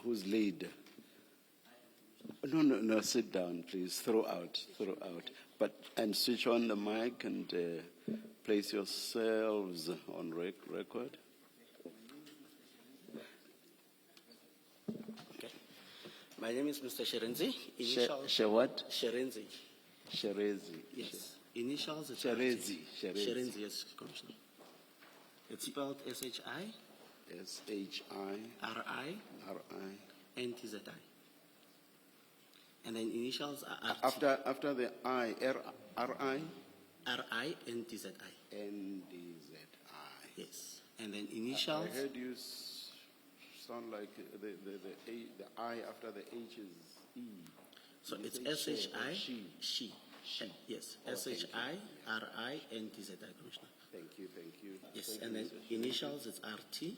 Who's lead? No, sit down, please. Throw out. And switch on the mic and place yourselves on record. Okay. My name is Mr. Sherenzi. What? Sherenzi. Sherezi. Yes. Initials. Sherezi. Sherenzi, yes, Commissioner. It's spelled S-H-I. S-H-I. R-I. N-T-Z-I. And then initials are After the I, R-I? R-I, N-T-Z-I. N-D-Z-I. Yes. And then initials. I heard you sound like the I after the H is E. So it's S-H-I. She. Yes. S-H-I-R-I-N-T-Z-I, Commissioner. Thank you. Yes. Thank And you, then Mr. initials, it's R-T.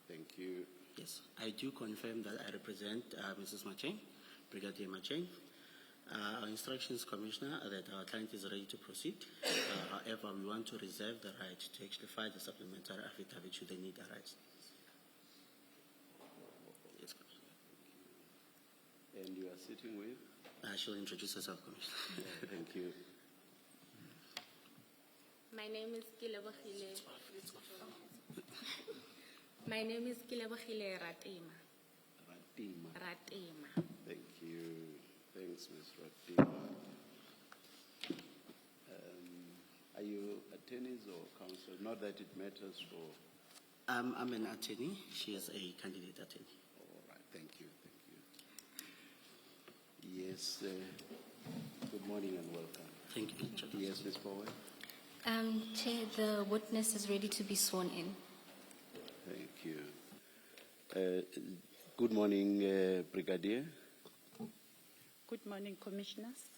Thank you. Yes. I do confirm that I represent Mrs. Matjeng, Brigadier Matjeng. Our instructions, Commissioner, are that our client is ready to proceed. However, we want to reserve the right to actually file the supplementary affidavit should they need arise. Yes, Commissioner. And you are sitting with? She'll introduce herself, Commissioner. Thank you. My name is Kilebohile. My name is Kilebohile Ratema. Ratema. Thank you. Thanks, Ms. Ratema. Are you attorneys or counsel? Not that it matters for... I'm an attorney. She is a candidate attorney. All right. Thank you. Yes. Good morning and welcome. Thank you. Yes, Ms. Powell. Chair, the witness is ready to be sworn in. Thank you. Good morning, Brigadier. Good morning, Commissioners.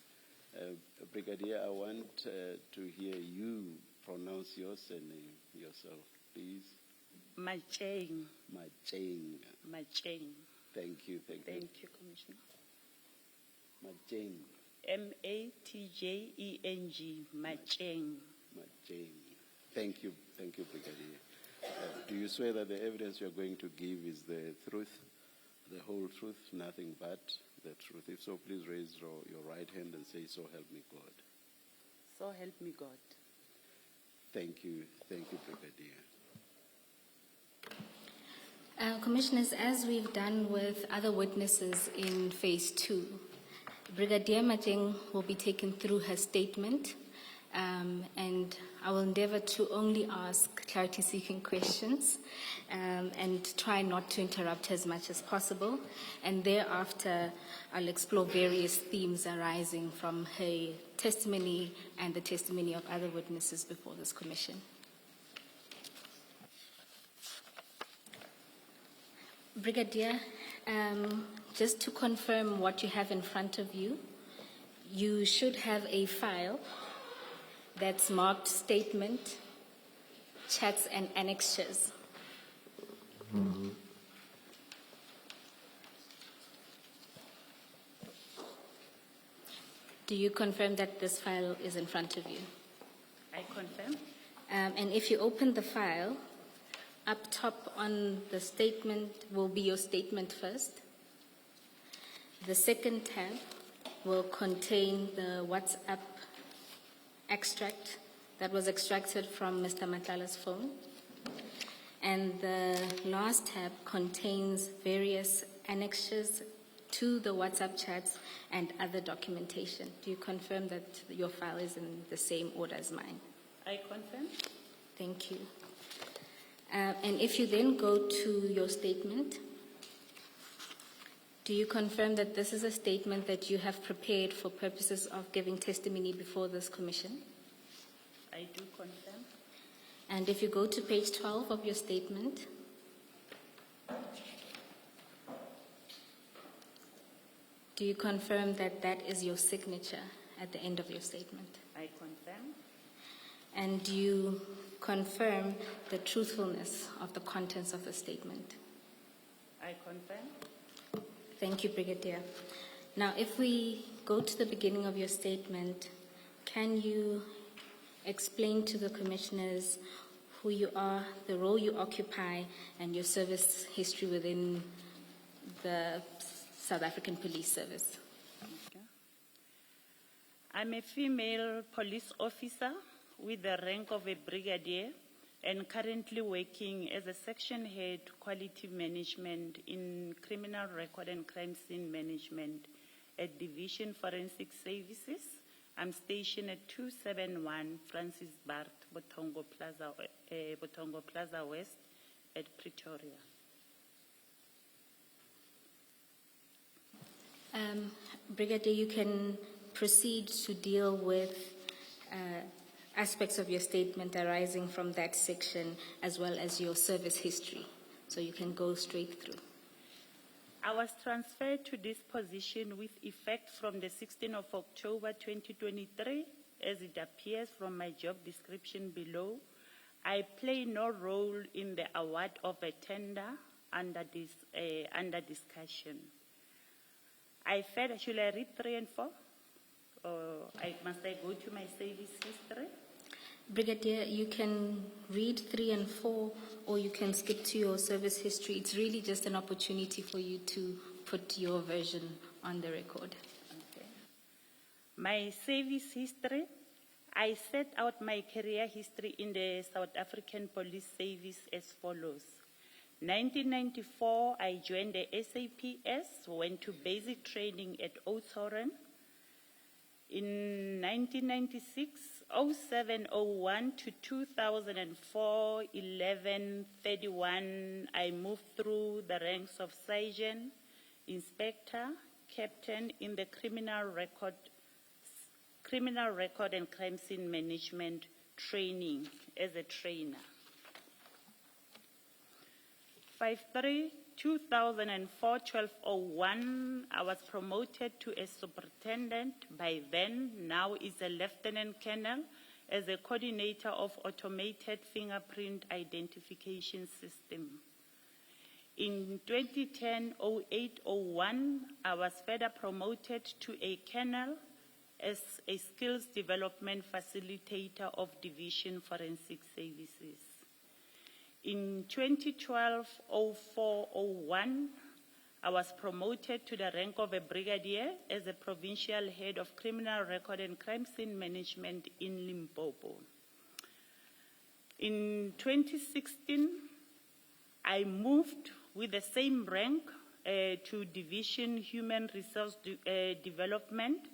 Brigadier, I want to hear you pronounce your surname yourself, please. Matjeng. Matjeng. Thank you. Thank you, Commissioner. Matjeng. M-A-T-J-E-N-G. Matjeng. Thank you, Brigadier. Do you swear that the evidence you are going to give is the truth, the whole truth, nothing but the truth? If so, please raise your right hand and say, "So help me God." So help me God. Thank you, Brigadier. Commissioners, as we've done with other witnesses in phase 2, Brigadier Matjeng will be taken through her statement, and I will endeavor to only ask clarity-seeking questions and try not to interrupt as much as possible. And thereafter, I'll explore various themes arising from her testimony and the testimony of other witnesses before this commission. Brigadier, just to confirm what you have in front of you, you should have a file that's marked statement, chats, and annexures. Mm-hmm. Do you confirm that this file is in front of you? I confirm. And if you open the file, up top on the statement will be your statement first. The second tab will contain the WhatsApp extract that was extracted from Mr. Matlala's phone. And the last tab contains various annexes to the WhatsApp chats and other documentation. Do you confirm that your file is in the same order as mine? I confirm. Thank you. And if you then go to your statement, do you confirm that this is a statement that you have prepared for purposes of giving testimony before this commission? I do confirm. And if you go to page 12 of your statement, do you confirm that that is your signature at the end of your statement? I confirm. And do you confirm the truthfulness of the contents of the statement? I confirm. Thank you, Brigadier. Now, if we go to the beginning of your statement, can you explain to the commissioners who you are, the role you occupy, and your service history within the South African Police Service. Okay. I'm a female police officer with the rank of a brigadier and currently working as a section head quality management in criminal record and crime scene management at Division Forensic Services. I'm stationed at 271 Francis Bart, Botongo Plaza West at Pretoria. Brigadier, you can proceed to deal with aspects of your statement arising from that section as well as your service history. So you can go straight through. I was transferred to this position with effect from the 16th of October 2023, as it appears from my job description below. I play no role in the award of a tender under discussion. Should I read 3 and 4? Or must I go to my service history? Brigadier, you can read 3 and 4, or you can skip to your service history. It's really just an opportunity for you to put your version on the record. Okay. My service history, I set out my career history in the South African Police Service as follows. 1994, I joined the SAPS, went to basic training at Oudtshoorn. In 1996, 0701 to 2004, 1131, I moved through the ranks of sergeant, inspector, captain in the criminal record and crime scene management training as a trainer. 2004-1201, I was promoted to a superintendent, by then, now is a lieutenant colonel, as a coordinator of automated fingerprint identification system. In 2010-08-01, I was further promoted to a colonel as a skills development facilitator of Division Forensic Services. In 2012-04-01, I was promoted to the rank of a brigadier as a provincial head of criminal record and crime scene management in Limpopo. In 2016, I moved with the same rank to Division Human Resource Development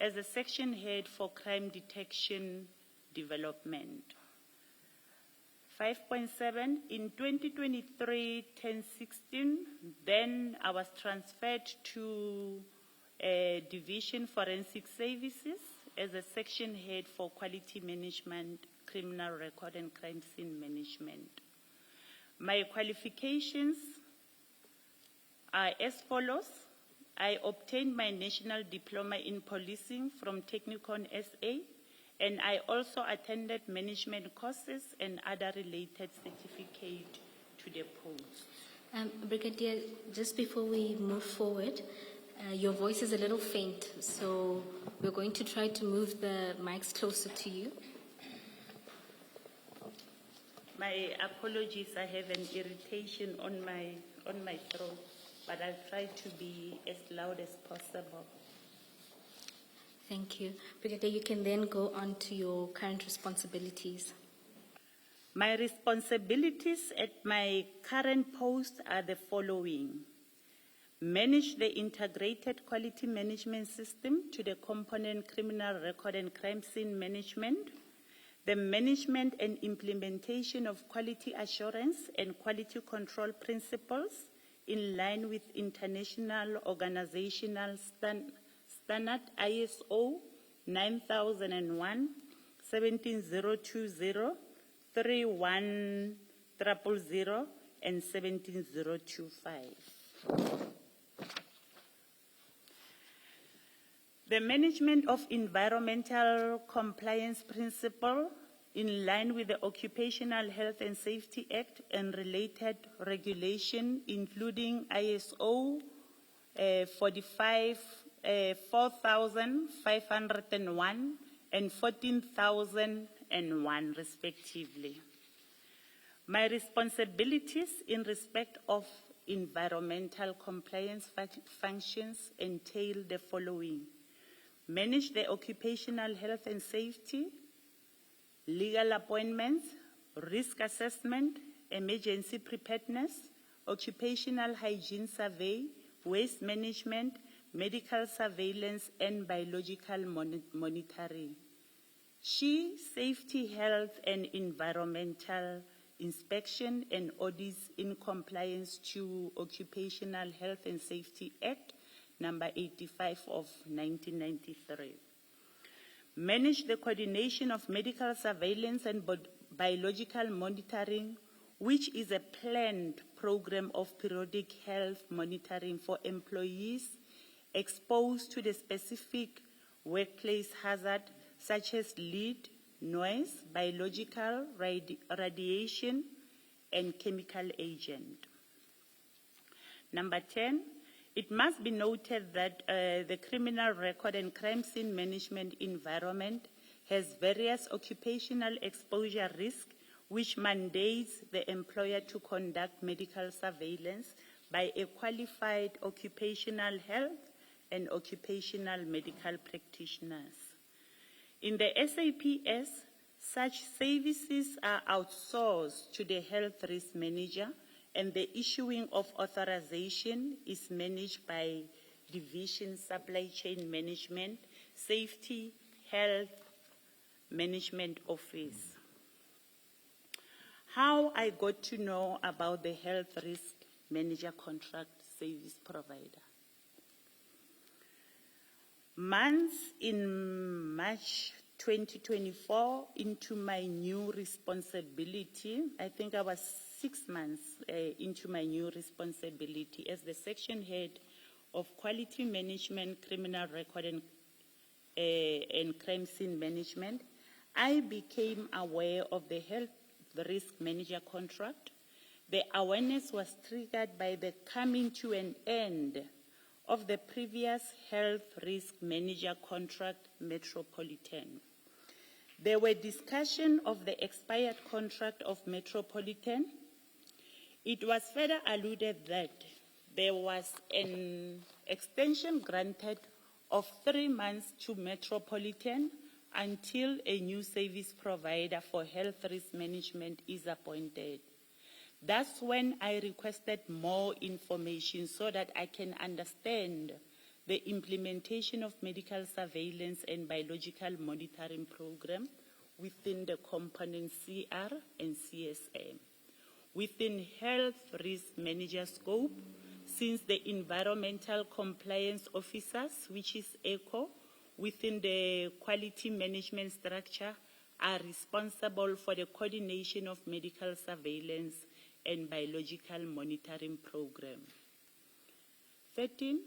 as a section head for crime detection development. 5.7, in 2023-10-16, then I was transferred to Division Forensic Services as a section head for quality management, criminal record and crime scene management. My qualifications are as follows. I obtained my national diploma in policing from Technikon SA, and I also attended management courses and other related certificates to the post. Brigadier, just before we move forward, your voice is a little faint, so we're going to try to move the mics closer to you. My apologies, I have an irritation on my throat, but I'll try to be as loud as possible. Thank you. Brigadier, you can then go on to your current responsibilities. My responsibilities at my current post are the following. Manage the integrated quality management system to the component criminal record and crime scene management, the management and implementation of quality assurance and quality control principles in line with international organizational standard ISO 9001, 17020, 31000, and 17025. The management of environmental compliance principle in line with the Occupational Health and Safety Act and related regulation, including ISO 40501 and 14001, respectively. My responsibilities in respect of environmental compliance functions entail the following: manage the occupational health and safety, legal appointments, risk assessment, emergency preparedness, occupational hygiene survey, waste management, medical surveillance, and biological monitoring. Safety, health, and environmental inspection and audits in compliance to Occupational Health and Safety Act number 85 of 1993. Manage the coordination of medical surveillance and biological monitoring, which is a planned program of periodic health monitoring for employees exposed to the specific workplace hazard such as lead, noise, biological, radiation, and chemical agent. Number 10, it must be noted that the criminal record and crime scene management environment has various occupational exposure risks, which mandates the employer to conduct medical surveillance by a qualified occupational health and occupational medical practitioners. In the SAPS, such services are outsourced to the health risk manager, and the issuing of authorization is managed by Division Supply Chain Management, Safety, Health Management Office. How I got to know about the health risk manager contract service provider. Months in March 2024 into my new responsibility, I think I was 6 months into my new responsibility as the section head of quality management, criminal record and crime scene management. I became aware of the health risk manager contract. The awareness was triggered by the coming to an end of the previous health risk manager contract, Metropolitan. There were discussion of the expired contract of Metropolitan. It was further alluded that there was an extension granted of 3 months to Metropolitan until a new service provider for health risk management is appointed. That's when I requested more information so that I can understand the implementation of medical surveillance and biological monitoring program within the component CR and CSM. Within health risk manager scope, since the environmental compliance officers, which is ECHO, within the quality management structure are responsible for the coordination of medical surveillance and biological monitoring program. 13,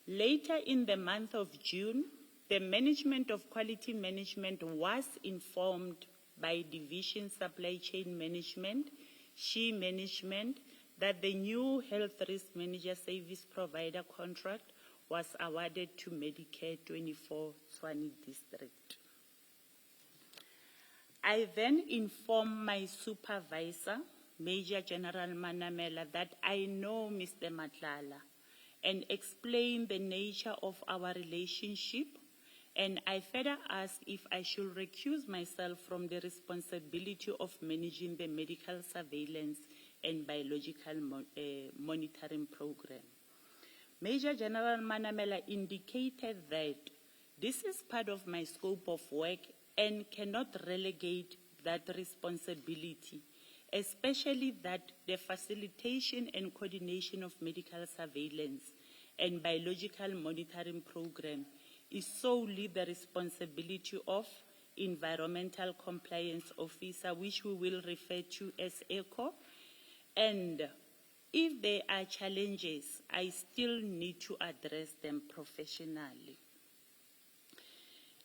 later in the month of June, the management of quality management was informed by Division Supply Chain Management, management, that the new health risk manager service provider contract was awarded to Medicare 24 Tshwane District. I then informed my supervisor, Major General Manamela, that I know Mr. Matlala and explained the nature of our relationship, and I further asked if I should recuse myself from the responsibility of managing the medical surveillance and biological monitoring program. Major General Manamela indicated that this is part of my scope of work and cannot relegate that responsibility, especially that the facilitation and coordination of medical surveillance and biological monitoring program is solely the responsibility of Environmental Compliance Officer, which we will refer to as ECHO, and if there are challenges, I still need to address them professionally.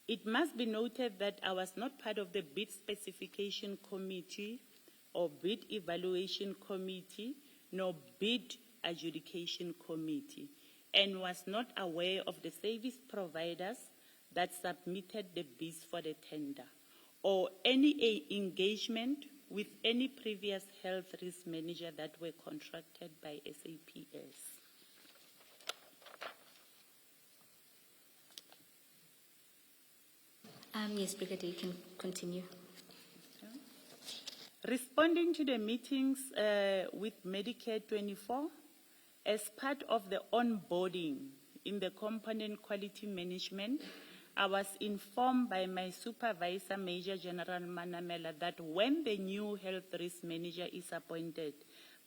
It must be noted that I was not part of the bid specification committee or bid evaluation committee, nor bid adjudication committee, and was not aware of the service providers that submitted the bids for the tender, or any engagement with any previous health risk manager that were contracted by SAPS. Yes, Brigadier, you can continue. Responding to the meetings with Medicare 24, as part of the onboarding in the component quality management, I was informed by my supervisor, Major General Manamela, that when the new health risk manager is appointed,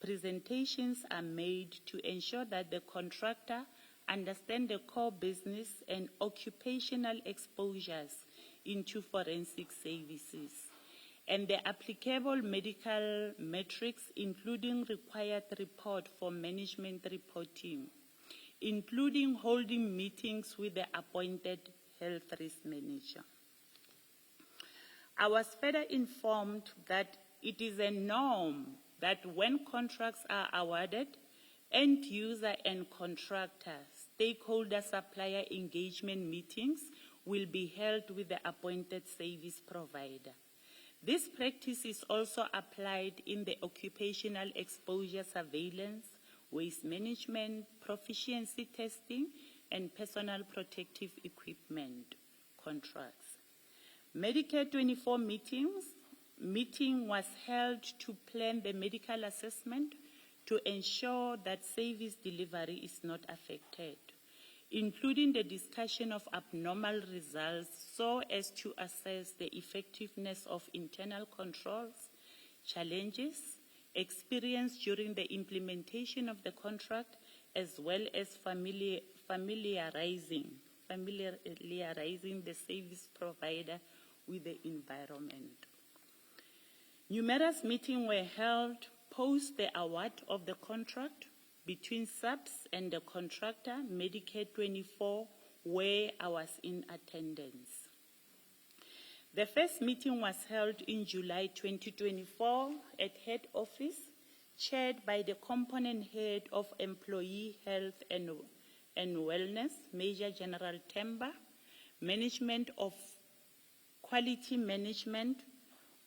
presentations are made to ensure that the contractor understands the core business and occupational exposures into forensic services, and the applicable medical metrics, including required report for management reporting, including holding meetings with the appointed health risk manager. I was further informed that it is a norm that when contracts are awarded, end user and contractor, stakeholder supplier engagement meetings will be held with the appointed service provider. This practice is also applied in the occupational exposure surveillance, waste management, proficiency testing, and personal protective equipment contracts. Medicare 24 meeting was held to plan the medical assessment to ensure that service delivery is not affected, including the discussion of abnormal results so as to assess the effectiveness of internal controls, challenges, experience during the implementation of the contract, as well as familiarizing the service provider with the environment. Numerous meetings were held post the award of the contract between SAPS and the contractor, Medicare 24, where I was in attendance. The first meeting was held in July 2024 at head office, chaired by the component head of Employee Health and Wellness, Major General Temba, Management of Quality Management,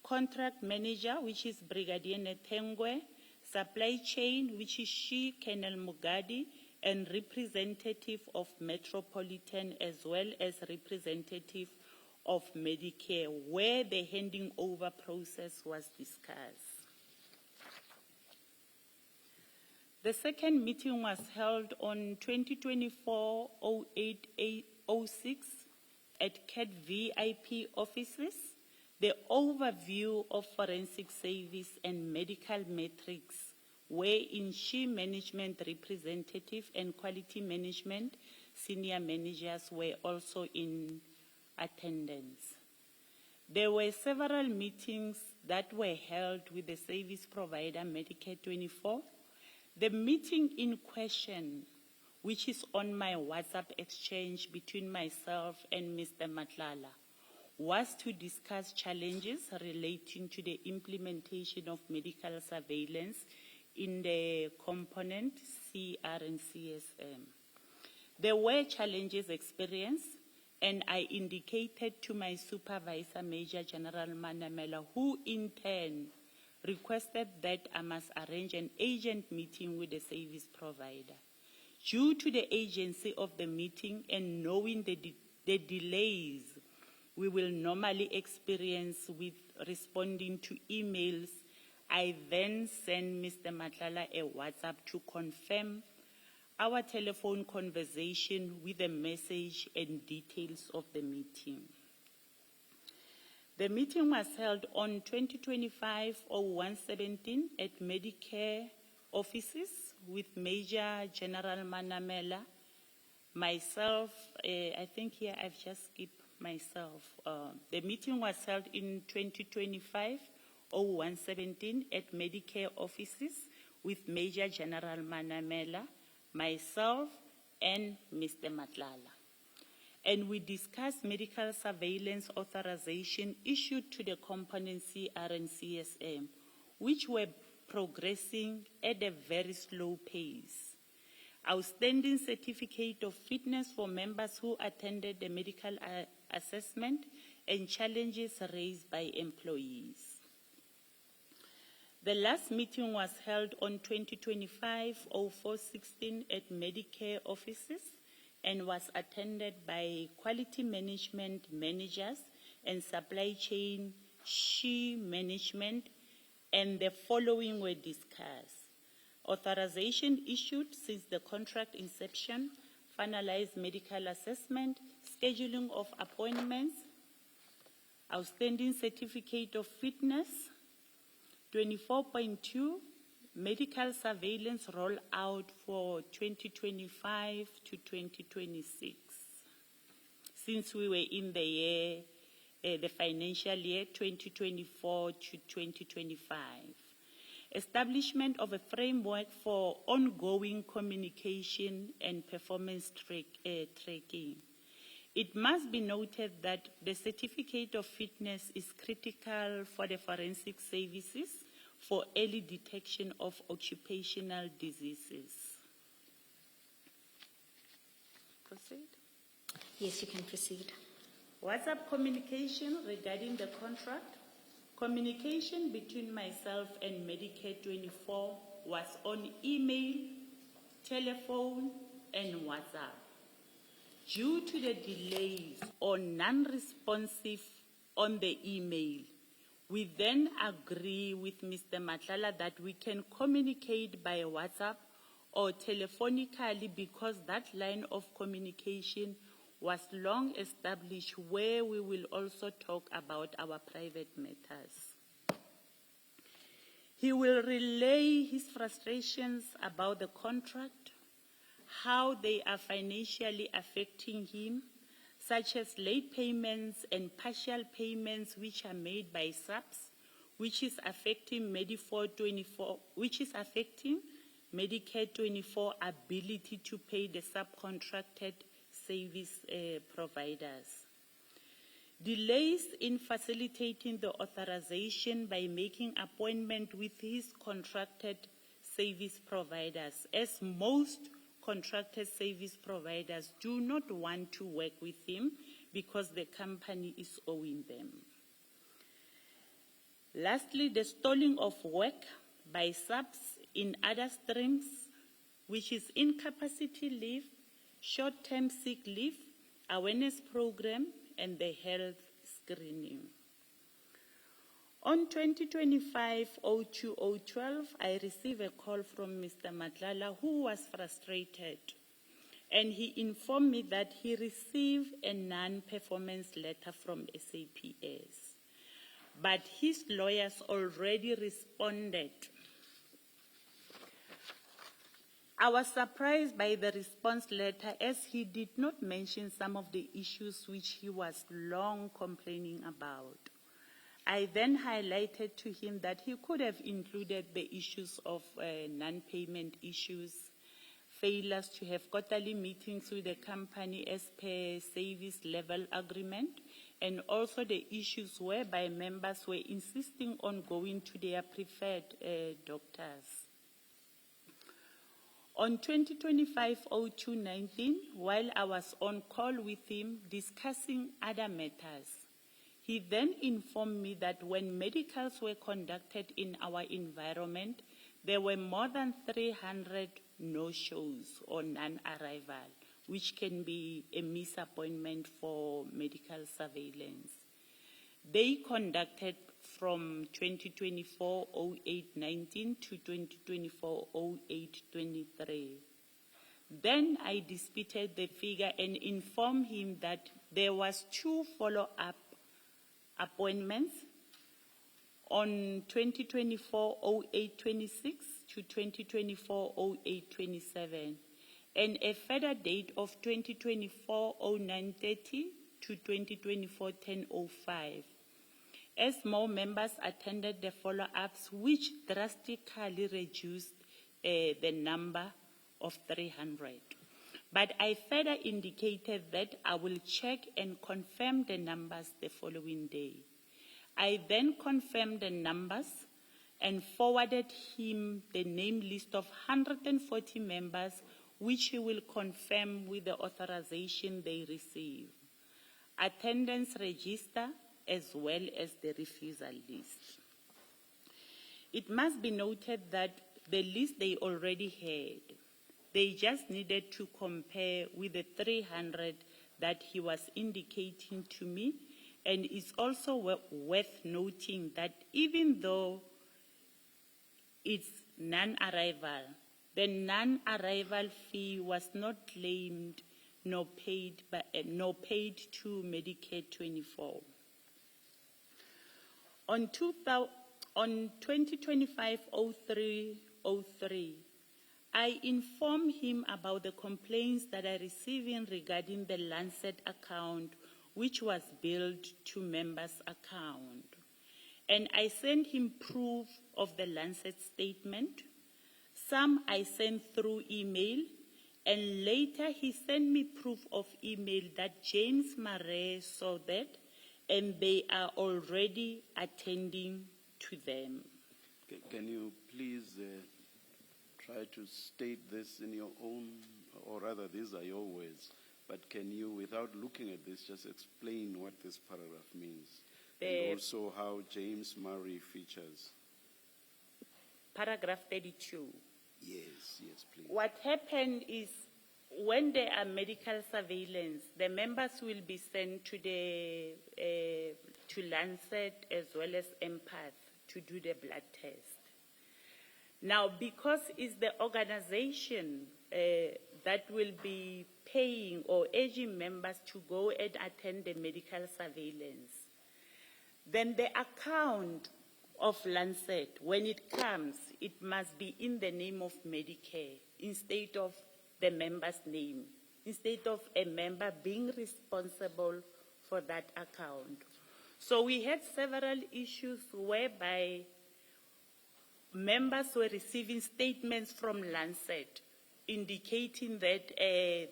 Contract Manager, which is Brigadier Netengwe, Supply Chain, which is she, Colonel Mugadi, and representative of Metropolitan, as well as representative of Medicare, where the handing over process was discussed. The second meeting was held on 2024-08-06 at Cat VIP offices. The overview of forensic service and medical metrics, wherein she management representative and quality management senior managers were also in attendance. There were several meetings that were held with the service provider Medicare 24. The meeting in question, which is on my WhatsApp exchange between myself and Mr. Matlala, was to discuss challenges relating to the implementation of medical surveillance in the component CR and CSM. There were challenges experienced, and I indicated to my supervisor, Major General Manamela, who in turn requested that I must arrange an agent meeting with the service provider. Due to the agency of the meeting and knowing the delays we will normally experience with responding to emails, I then sent Mr. Matlala a WhatsApp to confirm our telephone conversation with a message and details of the meeting. The meeting was held on 2025-01-17 at Medicare offices with Major General Manamela, myself, I think here I've just skipped myself. The meeting was held in 2025-01-17 at Medicare offices with Major General Manamela, myself, and Mr. Matlala. And we discussed medical surveillance authorization issued to the component CR and CSM, which were progressing at a very slow pace. Outstanding certificate of fitness for members who attended the medical assessment, and challenges raised by employees. The last meeting was held on 2025-04-16 at Medicare offices and was attended by quality management managers and supply chain management, and the following were discussed: authorization issued since the contract inception, finalized medical assessment, scheduling of appointments, outstanding certificate of fitness. 24.2, medical surveillance rollout for 2025 to 2026. Since we were in the year, the financial year 2024 to 2025. Establishment of a framework for ongoing communication and performance tracking. It must be noted that the certificate of fitness is critical for the forensic services for early detection of occupational diseases. Proceed. Yes, you can proceed. WhatsApp communication regarding the contract. Communication between myself and Medicare 24 was on email, telephone, and WhatsApp. Due to the delays or non-responsive on the email, we then agree with Mr. Matlala that we can communicate by WhatsApp or telephonically, because that line of communication was long established, where we will also talk about our private matters. He will relay his frustrations about the contract, how they are financially affecting him, such as late payments and partial payments which are made by subs, which is affecting Medicare 24 ability to pay the subcontracted service providers. Delays in facilitating the authorization by making appointment with his contracted service providers, as most contracted service providers do not want to work with him because the company is owing them. Lastly, the stalling of work by subs in other streams, which is incapacity leave, short-term sick leave, awareness program, and the health screening. On 2025-02-012, I received a call from Mr. Matlala, who was frustrated, and he informed me that he received a non-performance letter from SAPS, but his lawyers already responded. I was surprised by the response letter, as he did not mention some of the issues which he was long complaining about. I then highlighted to him that he could have included the issues of non-payment issues, failures to have quarterly meetings with the company as per service level agreement, and also the issues whereby members were insisting on going to their preferred doctors. On 2025-02-19, while I was on call with him discussing other matters, he then informed me that when medicals were conducted in our environment, there were more than 300 no-shows or non-arrival, which can be a misappointment for medical surveillance. They conducted from 2024-08-19 to 2024-08-23. Then I disputed the figure and informed him that there was 2 follow-up appointments on 2024-08-26 to 2024-08-27, and a further date of 2024-09-30 to 2024-10-05. As more members attended the follow-ups, which drastically reduced the number of 300. But I further indicated that I will check and confirm the numbers the following day. I then confirmed the numbers and forwarded him the name list of 140 members, which he will confirm with the authorization they receive, attendance register, as well as the refusal list. It must be noted that the list they already had, they just needed to compare with the 300 that he was indicating to me. And it's also worth noting that even though it's non-arrival, the non-arrival fee was not claimed nor paid to Medicare 24. On 2025-03, I informed him about the complaints that I received regarding the Lancet account, which was billed to members' account. And I sent him proof of the Lancet statement. Some I sent through email, and later he sent me proof of email that James Murray saw that, and they are already attending to them. Can you please try to state this in your own, or rather these are your words, but can you, without looking at this, just explain what this paragraph means? And also how James Murray features. Paragraph 32. Yes, please. What happened is when there are medical surveillance, the members will be sent to to Lancet as well as Empath to do the blood test. Now, because it's the organization that will be paying or urging members to go and attend the medical surveillance, then the account of Lancet, when it comes, it must be in the name of Medicare instead of the member's name, instead of a member being responsible for that account. So we had several issues whereby members were receiving statements from Lancet indicating that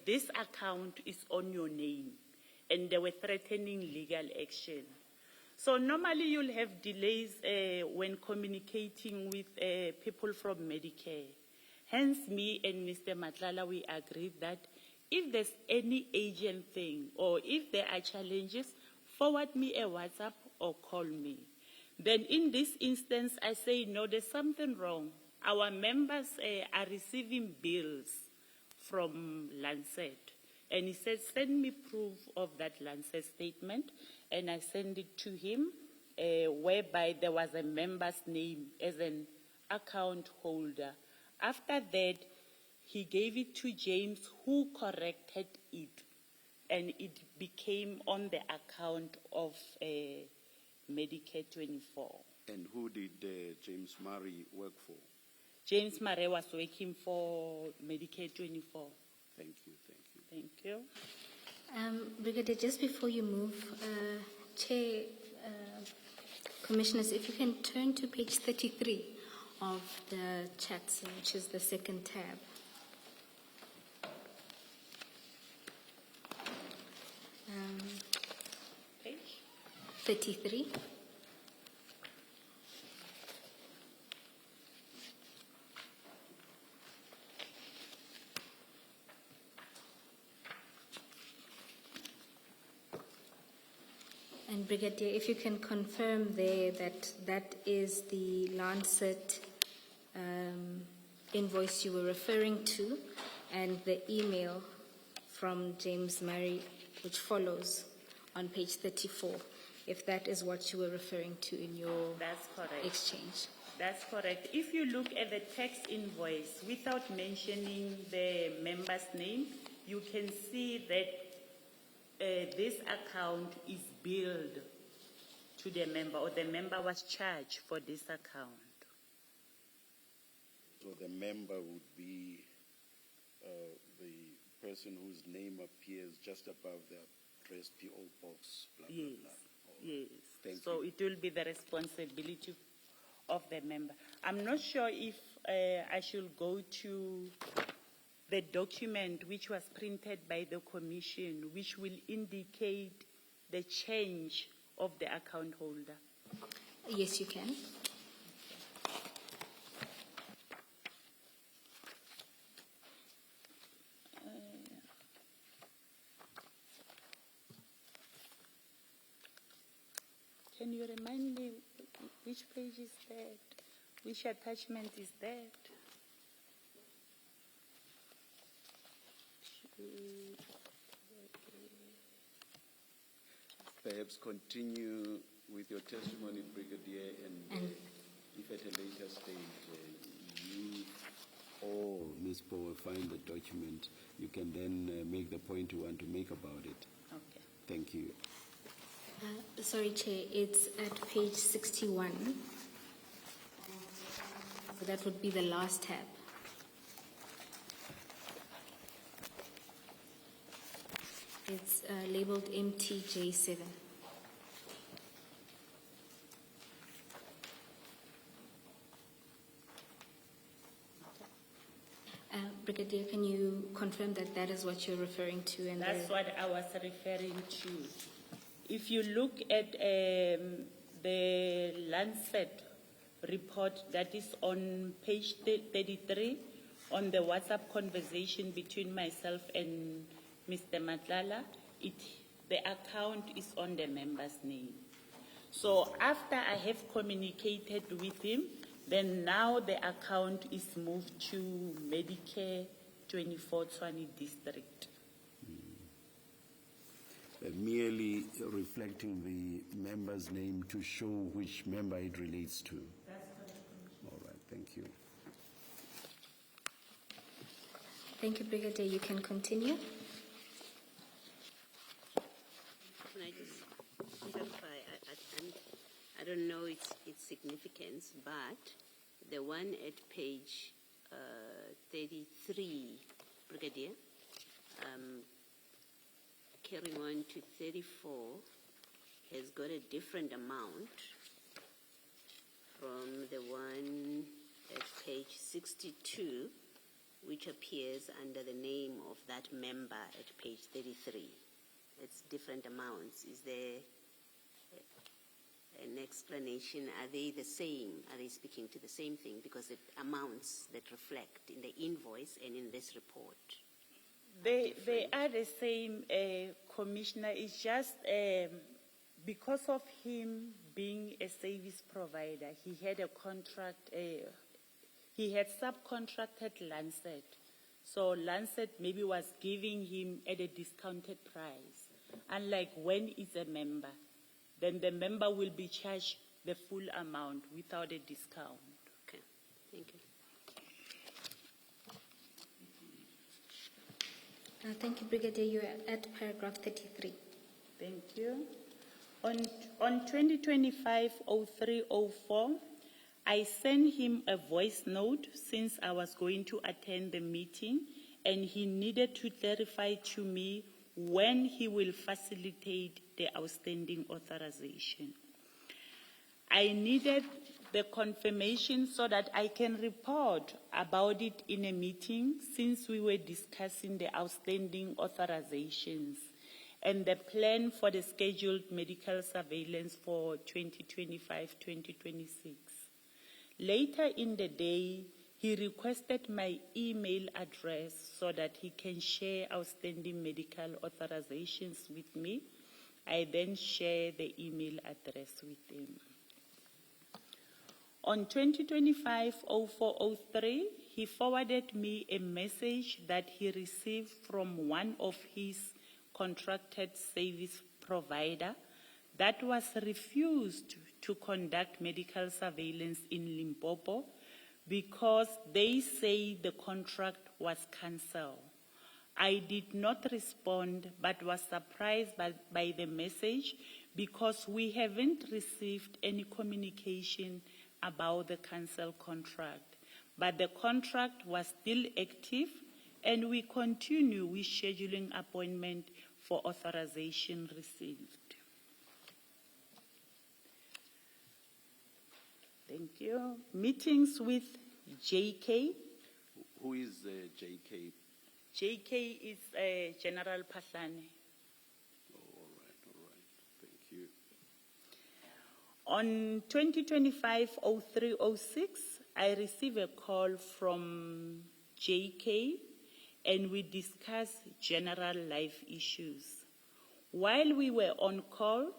this account is on your name, and they were threatening legal action. So normally you'll have delays when communicating with people from Medicare. Hence, me and Mr. Matlala, we agreed that if there's any agent thing or if there are challenges, forward me a WhatsApp or call me. Then in this instance, I say, no, there's something wrong. Our members are receiving bills from Lancet. And he said, send me proof of that Lancet statement. And I sent it to him, whereby there was a member's name as an account holder. After that, he gave it to James, who corrected it. And it became on the account of Medicare 24. And who did James Murray work for? James Murray was working for Medicare 24. Thank you. Thank you. Brigadier, just before you move, Chair, Commissioners, if you can turn to page 33 of the chats, which is the second tab. Page 33. And Brigadier, if you can confirm there that that is the Lancet invoice you were referring to, and the email from James Murray, which follows on page 34, if that is what you were referring to in your That's correct. exchange. That's correct. If you look at the text invoice without mentioning the member's name, you can see that this account is billed to the member, or the member was charged for this account. So the member would be the person whose name appears just above the address PO box. Blah, blah, Yes, blah. yes. Thank So you. it will be the responsibility of the member. I'm not sure if I should go to the document which was printed by the Commission, which will indicate the change of the account holder. Yes, you can. Can you remind me which page is that? Which attachment is that? Perhaps continue with your testimony, Brigadier, and if at a later stage you or Ms. Power find the document, you can then make the point you want to make about it. Okay. Thank you. Sorry, Chair, it's at page 61. So that would be the last tab. It's labeled MTJ7. Brigadier, can you confirm that that is what you're referring to? And That's what I was referring to. If you look at the Lancet report that is on page 33, on the WhatsApp conversation between myself and Mr. Matlala, the account is on the member's name. So after I have communicated with him, then now the account is moved to Medicare 24 Tshwane district. Merely reflecting the member's name to show which member it relates to. That's correct. All right, thank you. Thank you, Brigadier. You can continue. Can I just clarify? I don't know its significance, but the one at page 33, Brigadier, carrying on to 34, has got a different amount from the one at page 62, which appears under the name of that member at page 33. It's different amounts. Is there an explanation? Are they the same? Are they speaking to the same thing? Because the amounts that reflect in the invoice and in this report. They are the same, Commissioner. It's just because of him being a service provider, he had a contract, he had subcontracted Lancet. So Lancet maybe was giving him at a discounted price. Unlike when he's a member, then the member will be charged the full amount without a discount. Okay, thank you. Thank you, Brigadier. You are at paragraph 33. Thank you. On 2025-0304, I sent him a voice note since I was going to attend the meeting, and he needed to clarify to me when he will facilitate the outstanding authorization. I needed the confirmation so that I can report about it in a meeting, since we were discussing the outstanding authorizations and the plan for the scheduled medical surveillance for 2025-2026. Later in the day, he requested my email address so that he can share outstanding medical authorizations with me. I then share the email address with him. On 2025-0403, he forwarded me a message that he received from one of his contracted service provider that was refused to conduct medical surveillance in Limpopo because they say the contract was cancelled. I did not respond, but was surprised by the message because we haven't received any communication about the cancelled contract. But the contract was still active, and we continue with scheduling appointment for authorization received. Thank you. Meetings with JK. Who is JK? JK is General Pahlane. All right, thank you. On 2025-0306, I received a call from JK, and we discussed general life issues. While we were on call,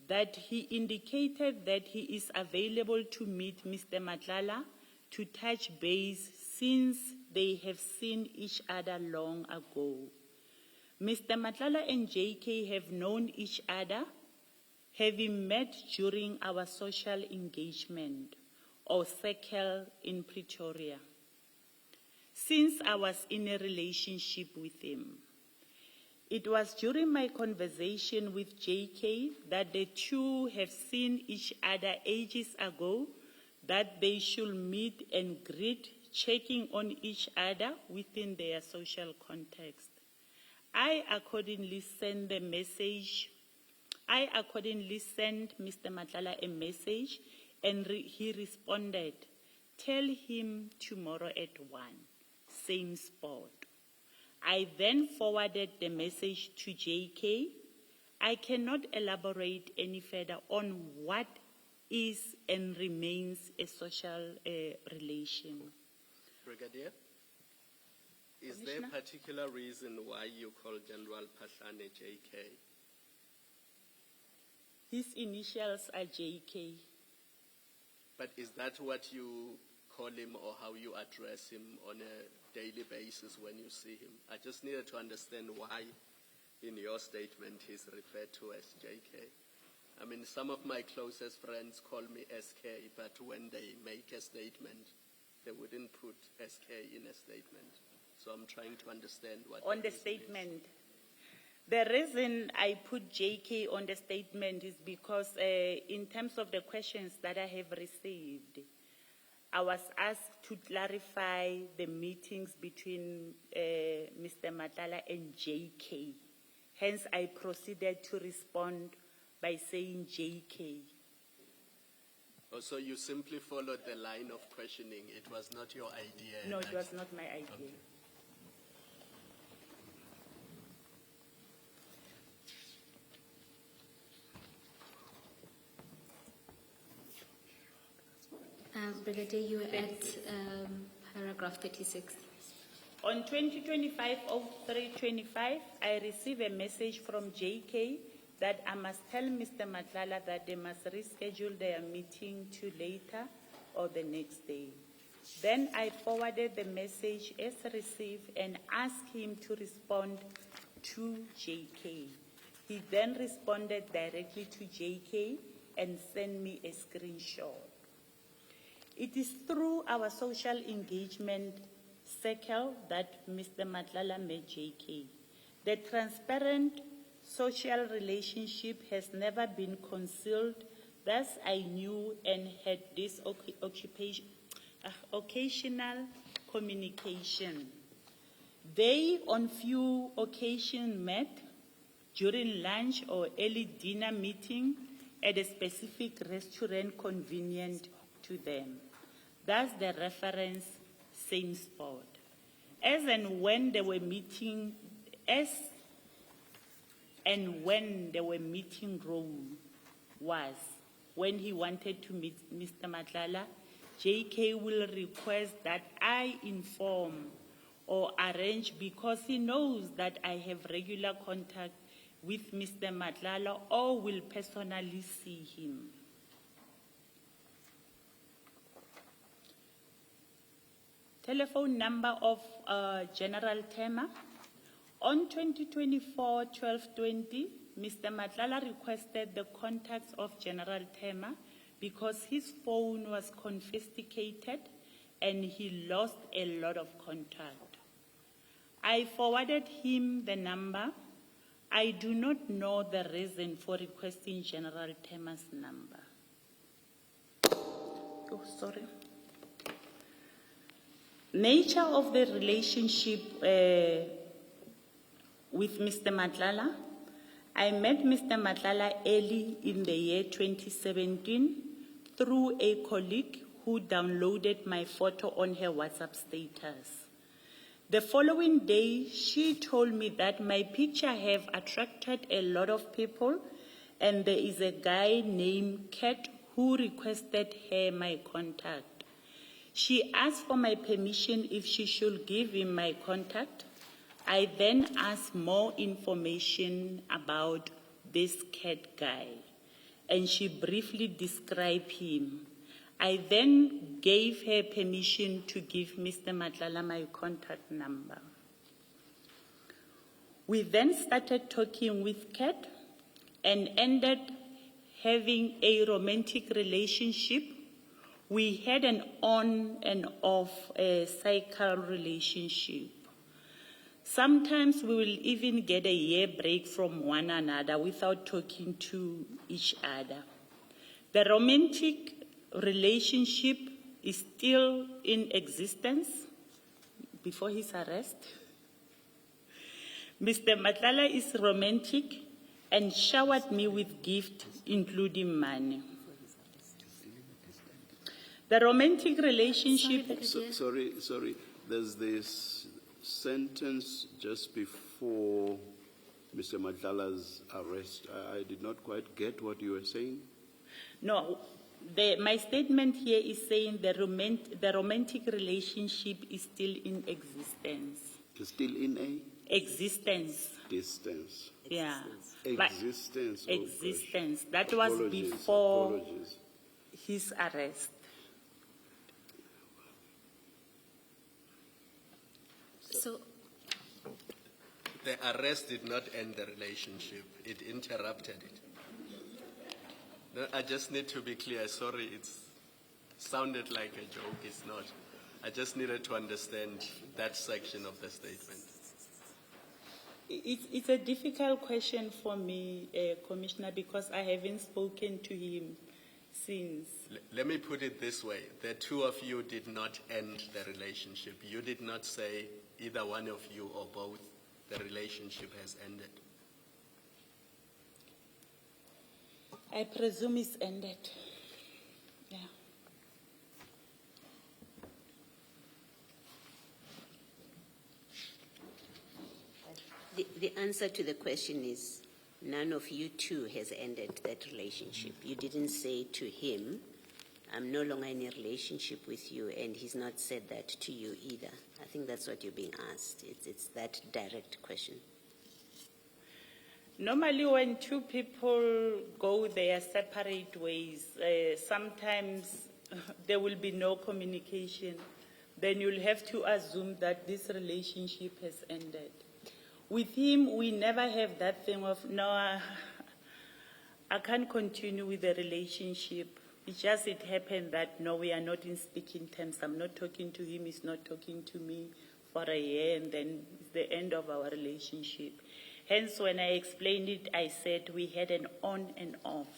that he indicated that he is available to meet Mr. Matlala to touch base since they have seen each other long ago. Mr. Matlala and JK have known each other, having met during our social engagement or circle in Pretoria, since I was in a relationship with him. It was during my conversation with JK that the two have seen each other ages ago, that they should meet and greet, checking on each other within their social context. I accordingly sent Mr. Matlala a message, and he responded, "Tell him tomorrow at 1, same spot." I then forwarded the message to JK. I cannot elaborate any further on what is and remains a social relation. Brigadier, is there a particular reason why you call General Pahlane JK? His initials are JK. But is that what you call him or how you address him on a daily basis when you see him? I just needed to understand why in your statement he's referred to as JK. I mean, some of my closest friends call me SK, but when they make a statement, they wouldn't put SK in a statement. So I'm trying to understand what On the statement, the reason I put JK on the statement is because in terms of the questions that I have received, I was asked to clarify the meetings between Mr. Matlala and JK. Hence, I proceeded to respond by saying JK. Oh, so you simply followed the line of questioning. It was not your idea. No, it was not my idea. Okay. Brigadier, you were at paragraph 36. On 2025-03-25, I received a message from JK that I must tell Mr. Matlala that they must reschedule their meeting to later or the next day. Then I forwarded the message as received and asked him to respond to JK. He then responded directly to JK and sent me a screenshot. It is through our social engagement circle that Mr. Matlala met JK. The transparent social relationship has never been concealed, thus I knew and had this occasional communication. They on few occasions met during lunch or early dinner meeting at a specific restaurant convenient to them. Thus the reference, same spot. As and when they were meeting room was when he wanted to meet Mr. Matlala, JK will request that I inform or arrange because he knows that I have regular contact with Mr. Matlala or will personally see him. Telephone number of General Tema. On 2024-12-20, Mr. Matlala requested the contacts of General Tema because his phone was confiscated and he lost a lot of contact. I forwarded him the number. I do not know the reason for requesting General Tema's number. Oh, sorry. Nature of the relationship with Mr. Matlala. I met Mr. Matlala early in the year 2017 through a colleague who downloaded my photo on her WhatsApp status. The following day, she told me that my picture have attracted a lot of people and there is a guy named Cat who requested her my contact. She asked for my permission if she should give him my contact. I then asked more information about this Cat guy. and she briefly described him. I then gave her permission to give Mr. Matlala my contact number. We then started talking with Cat and ended having a romantic relationship. We had an on and off cycle relationship. Sometimes we will even get a year break from one another without talking to each other. The romantic relationship is still in existence before his arrest. Mr. Matlala is romantic and showered me with gifts, including money. The romantic relationship... Sorry. There's this sentence just before Mr. Matlala's arrest. I did not quite get what you were saying. No, my statement here is saying the romantic relationship is still in existence. It's still in a? Existence. Distance. Yeah. Existence. But existence. That was Apologies, before apologies. his arrest. So, The arrest did not end the relationship. It interrupted it. No, I just need to be clear. Sorry, it sounded like a joke. It's not. I just needed to understand that section of the statement. It's a difficult question for me, Commissioner, because I haven't spoken to him since. Let me put it this way. The two of you did not end the relationship. You did not say either one of you or both the relationship has ended. I presume it's ended. Yeah. The answer to the question is none of you two has ended that relationship. You didn't say to him, I'm no longer in a relationship with you, and he's not said that to you either. I think that's what you're being asked. It's that direct question. Normally when two people go their separate ways, sometimes there will be no communication. Then you'll have to assume that this relationship has ended. With him, we never have that thing of, no, I can't continue with the relationship. It happened that, no, we are not in speaking terms. I'm not talking to him, he's not talking to me for a year, and then it's the end of our relationship. Hence, when I explained it, I said we had an on and off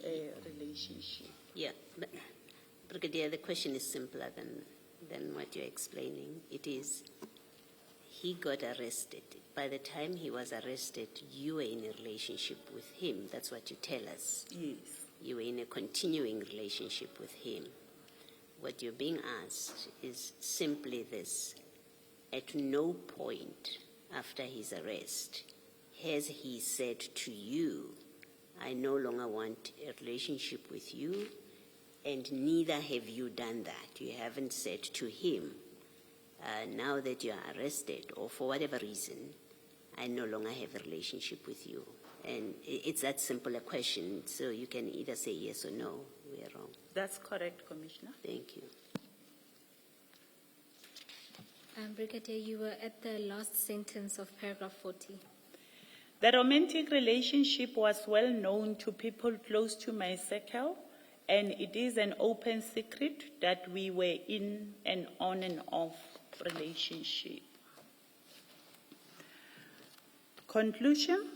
relationship. Yeah, but Brigadier, the question is simpler than what you're explaining. It is, he got arrested. By the time he was arrested, you were in a relationship with him. That's what you tell us. Yes. You were in a continuing relationship with him. What you're being asked is simply this. At no point after his arrest has he said to you, I no longer want a relationship with you, and neither have you done that. You haven't said to him, now that you are arrested, or for whatever reason, I no longer have a relationship with you. And it's that simple a question, so you can either say yes or no. We are wrong. That's correct, Commissioner. Thank you. Brigadier, you were at the last sentence of paragraph 40. The romantic relationship was well known to people close to my circle, and it is an open secret that we were in an on and off relationship. Conclusion.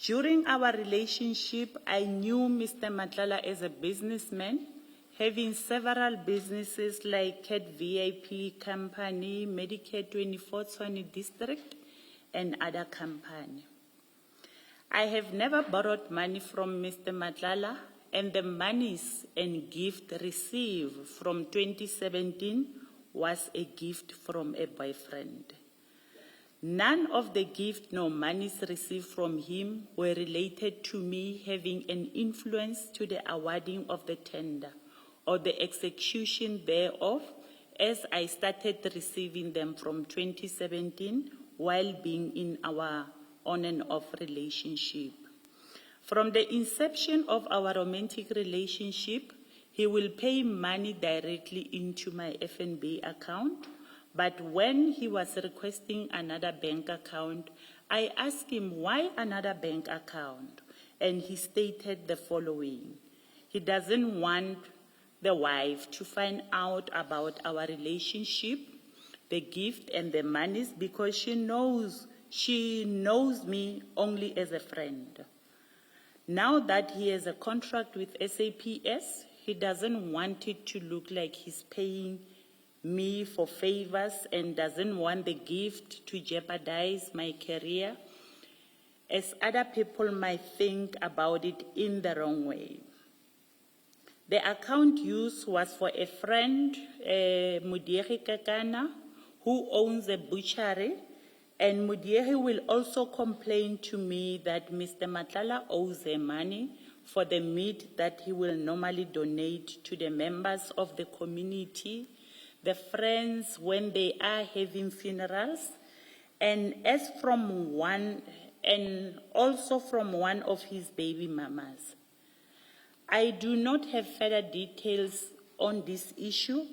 During our relationship, I knew Mr. Matlala as a businessman, having several businesses like Cat VIP Company, Medicare 24 Tshwane District, and other companies. I have never borrowed money from Mr. Matlala, and the monies and gift received from 2017 was a gift from a boyfriend. None of the gift nor monies received from him were related to me having an influence to the awarding of the tender or the execution thereof, as I started receiving them from 2017 while being in our on and off relationship. From the inception of our romantic relationship, he will pay money directly into my FNB account, but when he was requesting another bank account, I asked him why another bank account, and he stated the following. He doesn't want the wife to find out about our relationship, the gift and the monies, because she knows me only as a friend. Now that he has a contract with SAPS, he doesn't want it to look like he's paying me for favors and doesn't want the gift to jeopardize my career, as other people might think about it in the wrong way. The account used was for a friend, Mudieri Kakana, who owns a butchery, and Mudieri will also complain to me that Mr. Matlala owes her money for the meat that he will normally donate to the members of the community, the friends when they are having funerals, and also from one of his baby mamas. I do not have further details on this issue,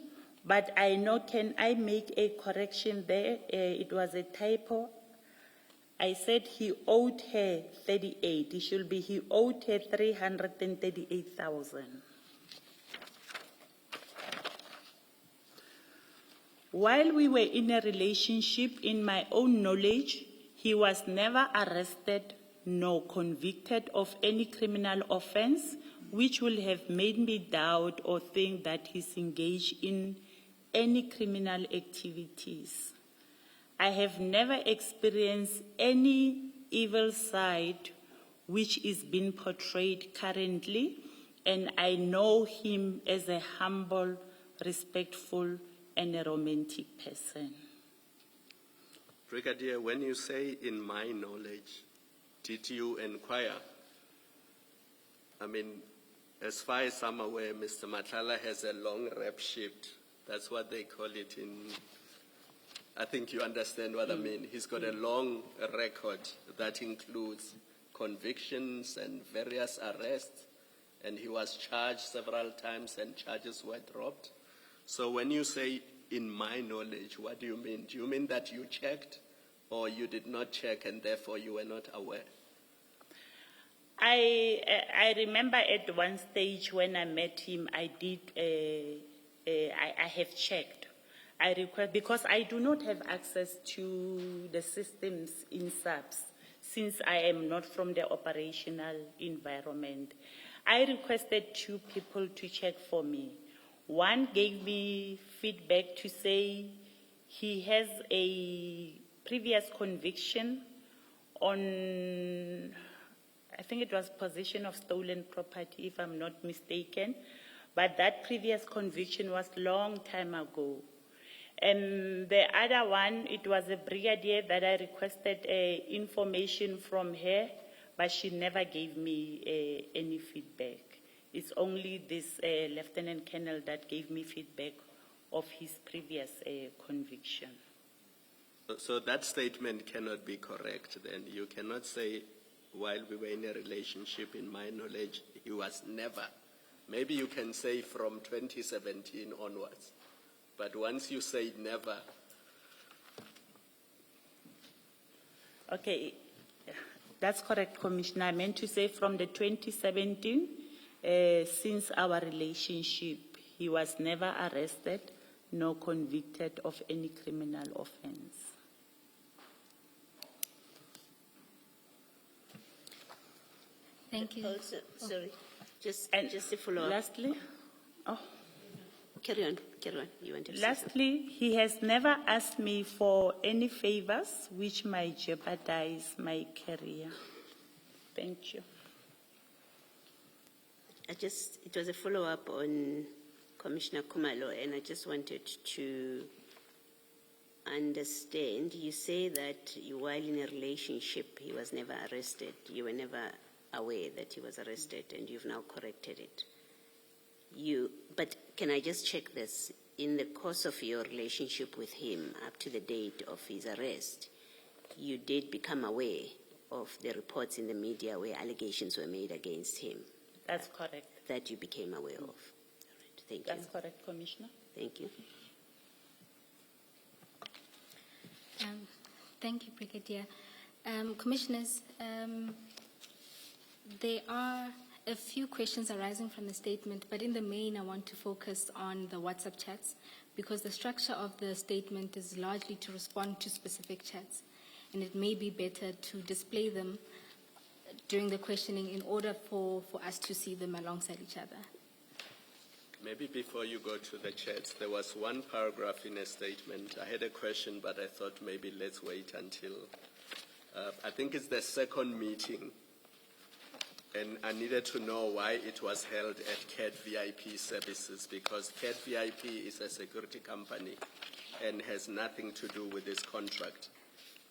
but I know, can I make a correction there? It was a typo. I said he owed her 38. It should be he owed her 338,000. While we were in a relationship, in my own knowledge, he was never arrested nor convicted of any criminal offense, which will have made me doubt or think that he's engaged in any criminal activities. I have never experienced any evil side which is being portrayed currently, and I know him as a humble, respectful, and a romantic person. Brigadier, when you say in my knowledge, did you inquire? I mean, as far as I'm aware, Mr. Matlala has a long rap sheet. That's what they call it in, I think you understand what I mean. He's got a long record that includes convictions and various arrests, and he was charged several times and charges were dropped. So when you say in my knowledge, what do you mean? Do you mean that you checked or you did not check and therefore you were not aware? I remember at one stage when I met him, I have checked. I request, because I do not have access to the systems in SAPS, since I am not from the operational environment. I requested 2 people to check for me. One gave me feedback to say he has a previous conviction on, I think it was possession of stolen property, if I'm not mistaken, but that previous conviction was a long time ago. And the other one, it was a brigadier that I requested information from her, but she never gave me any feedback. It's only this Lieutenant Colonel that gave me feedback of his previous conviction. So that statement cannot be correct then. You cannot say, while we were in a relationship, in my knowledge, he was never. Maybe you can say from 2017 onwards. But once you say never. Okay, that's correct, Commissioner. I meant to say from the 2017, since our relationship, he was never arrested nor convicted of any criminal offense. Thank you. Also, sorry, just a follow-up. Lastly, Carry on, you want to say something? Lastly, he has never asked me for any favors which might jeopardize my career. Thank you. It was a follow-up on Commissioner Kumalo, and I just wanted to understand. You say that while in a relationship, he was never arrested. You were never aware that he was arrested, and you've now corrected it. But can I just check this? In the course of your relationship with him up to the date of his arrest, you did become aware of the reports in the media where allegations were made against him That's correct. that you became aware of. All right, thank you. That's correct, Commissioner. Thank you. Thank you, Brigadier. Commissioners, there are a few questions arising from the statement, but in the main I want to focus on the WhatsApp chats because the structure of the statement is largely to respond to specific chats, and it may be better to display them during the questioning in order for us to see them alongside each other. Maybe before you go to the chat, there was one paragraph in a statement. I had a question, but I thought maybe let's wait until, I think it's the second meeting, and I needed to know why it was held at Cat VIP Services, because Cat VIP is a security company and has nothing to do with this contract.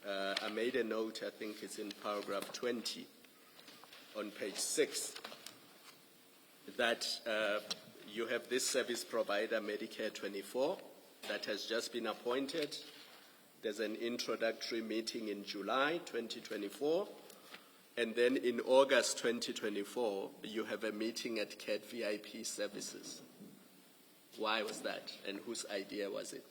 I made a note, I think it's in paragraph 20 on page 6, that you have this service provider, Medicare 24, that has just been appointed. There's an introductory meeting in July 2024. And then in August 2024, you have a meeting at Cat VIP Services. Why was that? And whose idea was it?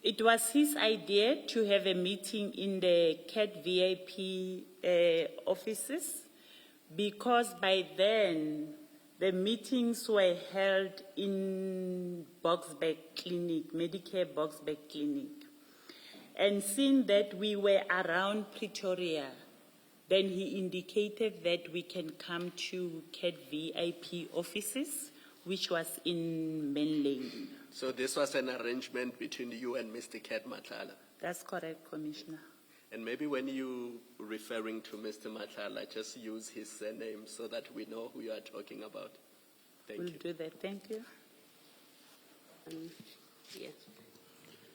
It was his idea to have a meeting in the Cat VIP offices, because by then the meetings were held in Boxback Clinic, Medicare Boxback Clinic. And seeing that we were around Pretoria, then he indicated that we can come to Cat VIP offices, which was in Main Lane. So this was an arrangement between you and Mr. Cat Matlala. That's correct, Commissioner. And maybe when you referring to Mr. Matlala, just use his surname so that we know who you are talking about. Thank We'll you. do that. Thank you. Yes.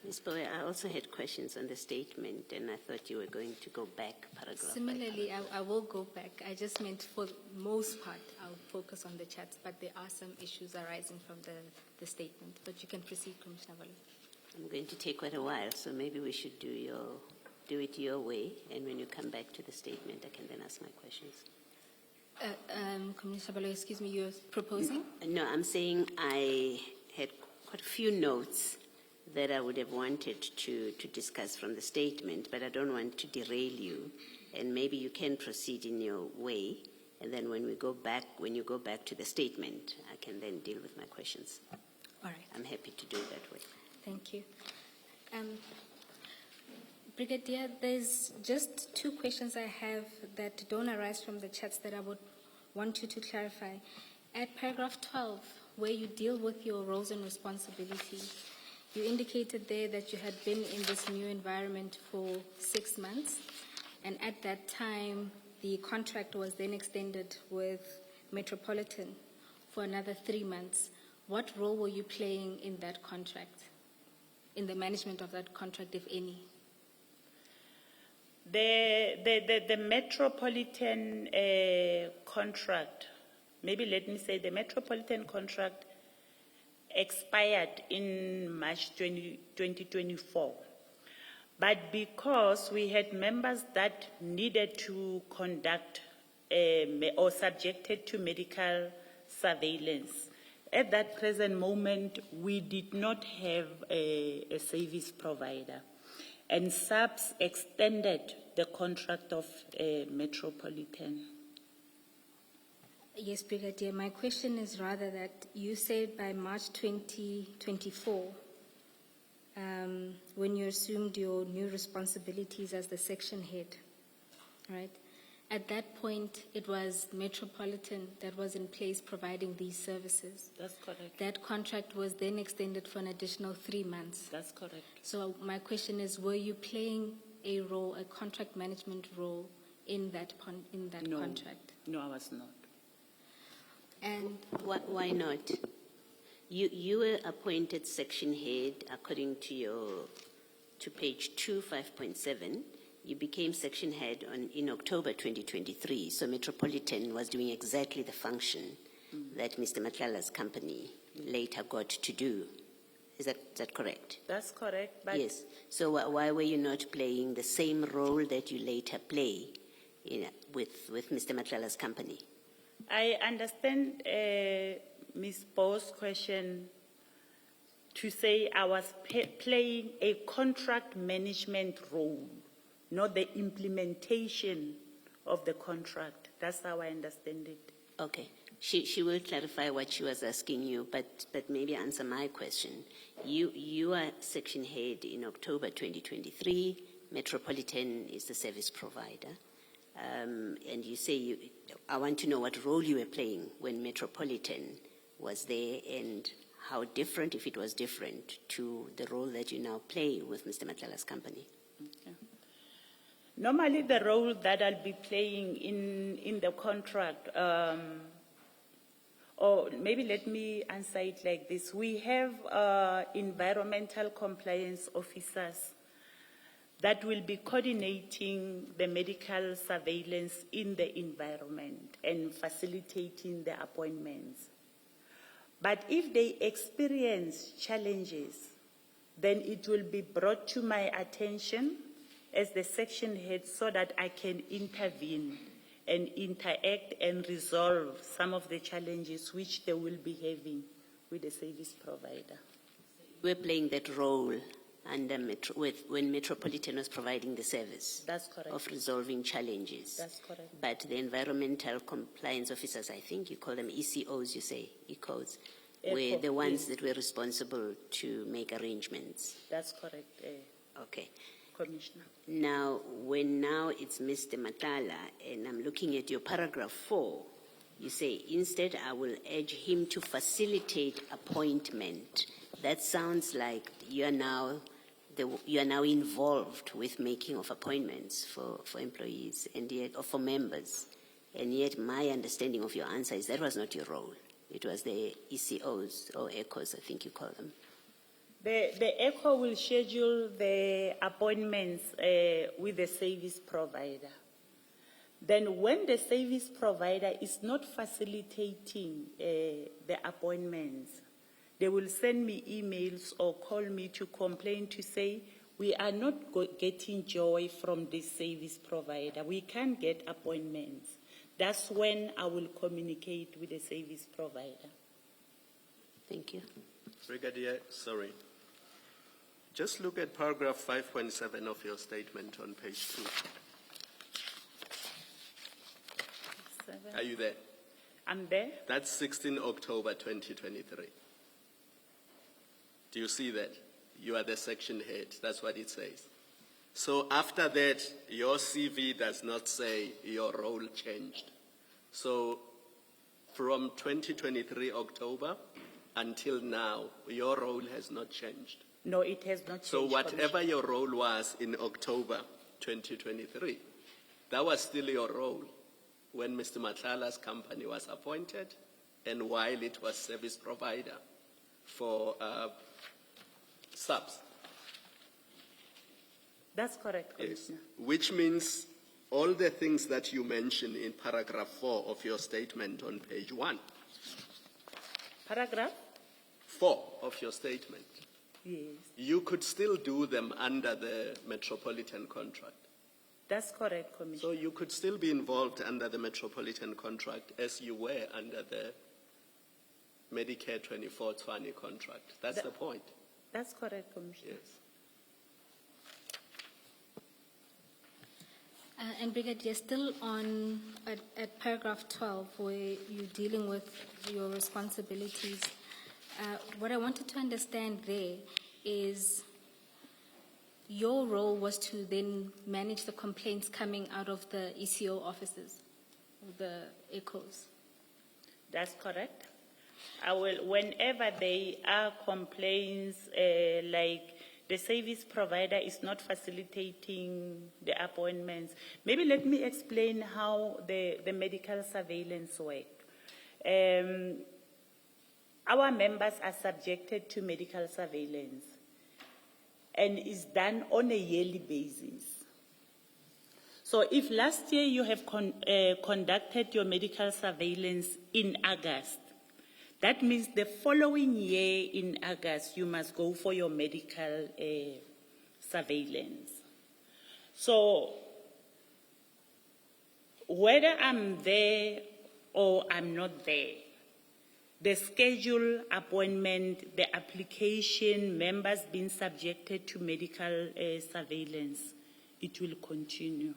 Ms. Bowe, I also had questions on the statement, and I thought you were going to go back paragraph. Similarly, I will go back. I just meant for the most part, I'll focus on the chats, but there are some issues arising from the statement. But you can proceed, Commissioner Vale. I'm going to take quite a while, so maybe we should do it your way, and when you come back to the statement, I can then ask my questions. Commissioner Vale, excuse me, you're proposing? No, I'm saying I had quite a few notes that I would have wanted to discuss from the statement, but I don't want to derail you, and maybe you can proceed in your way, and then when you go back to the statement, I can then deal with my questions. All right. I'm happy to do it that way. Thank you. Brigadier, there's just two questions I have that don't arise from the chats that I would want you to clarify. At paragraph 12, where you deal with your roles and responsibilities, you indicated there that you had been in this new environment for 6 months, and at that time, the contract was then extended with Metropolitan for another 3 months. What role were you playing in that contract, in the management of that contract, if any? The Metropolitan contract, maybe let me say the Metropolitan contract expired in March 2024. But because we had members that needed to conduct or subjected to medical surveillance, at that present moment, we did not have a service provider. And SAPS extended the contract of Metropolitan. Yes, Brigadier. My question is rather that you said by March 2024, when you assumed your new responsibilities as the section head, right? At that point, it was Metropolitan that was in place providing these services. That's correct. That contract was then extended for an additional 3 months. That's correct. So my question is, were you playing a role, a contract management role in that contract? No, I was not. And Why not? You were appointed section head according to page 2, 5.7. You became section head in October 2023. So Metropolitan was doing exactly the function that Mr. Matlala's company later got to do Is that correct? That's correct. But Yes. So why were you not playing the same role that you later play with Mr. Matlala's company? I understand Ms. Bo's question to say I was playing a contract management role, not the implementation of the contract. That's how I understand it. Okay. She will clarify what she was asking you, but maybe answer my question. You are section head in October 2023. Metropolitan is the service provider. And you say, I want to know what role you were playing when Metropolitan was there and how different, if it was different, to the role that you now play with Mr. Matlala's company. Okay. Normally the role that I'll be playing in the contract, or maybe let me answer it like this. We have environmental compliance officers that will be coordinating the medical surveillance in the environment and facilitating the appointments. But if they experience challenges, then it will be brought to my attention as the section head so that I can intervene and interact and resolve some of the challenges which they will be having with the service provider. We're playing that role under when Metropolitan was providing the service. That's correct. Of resolving challenges. That's correct. But the environmental compliance officers, I think you call them ECOs, you say, ECOs, were the ones that were responsible to make arrangements. That's correct, Okay. Commissioner. Now it's Mr. Matlala, and I'm looking at your paragraph 4. You say, instead, I will urge him to facilitate appointment. That sounds like you are now involved with making of appointments for employees and yet, or for members. And yet my understanding of your answer is that was not your role. It was the ECOs or ECOs, I think you call them. The ECO will schedule the appointments with the service provider. Then when the service provider is not facilitating the appointments, they will send me emails or call me to complain to say, we are not getting joy from this service provider. We can't get appointments. That's when I will communicate with the service provider. Thank you. Brigadier, sorry. Just look at paragraph 5.7 of your statement on page 2. Are you there? I'm there. That's 16 October 2023. Do you see that? You are the section head. That's what it says. So after that, your CV does not say your role changed. So from 2023 October until now, your role has not changed. No, it has not changed. So whatever your role was in October 2023, that was still your role when Mr. Matlala's company was appointed and while it was service provider for subs. That's correct, Yes. Commissioner. Which means all the things that you mentioned in paragraph 4 of your statement on page 1. Paragraph? 4 of your statement. Yes. You could still do them under the Metropolitan contract. That's correct, Commissioner. So you could still be involved under the Metropolitan contract as you were under the Medicare 24/20 contract. That's the point. That's correct, Commissioner. Yes. And Brigadier, still on at paragraph 12, where you're dealing with your responsibilities, what I wanted to understand there is your role was to then manage the complaints coming out of the ECO offices, the ECOs. That's correct. I will, whenever there are complaints like the service provider is not facilitating the appointments, maybe let me explain how the medical surveillance works. Our members are subjected to medical surveillance and is done on a yearly basis. So if last year you have conducted your medical surveillance in August, That means the following year in August, you must go for your medical surveillance. So whether I'm there or I'm not there, the schedule, appointment, the application, members being subjected to medical surveillance, it will continue.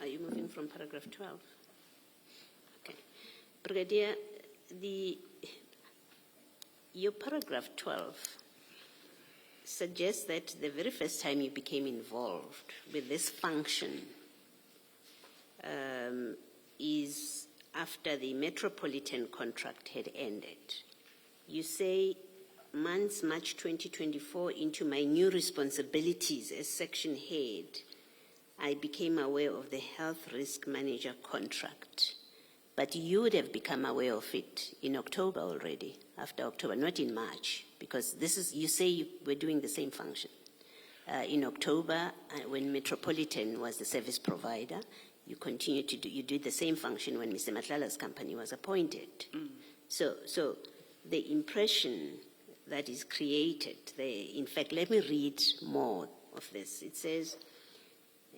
Are you moving from paragraph 12? Okay. Brigadier, your paragraph 12 suggests that the very first time you became involved with this function is after the metropolitan contract had ended. You say, months March 2024 into my new responsibilities as section head, I became aware of the health risk manager contract. But you would have become aware of it in October already, after October, not in March, because this is, you say you were doing the same function. In October, when Metropolitan was the service provider, you continued to do, you did the same function when Mr. Matlala's company was appointed. So the impression that is created there, in fact, let me read more of this. It says,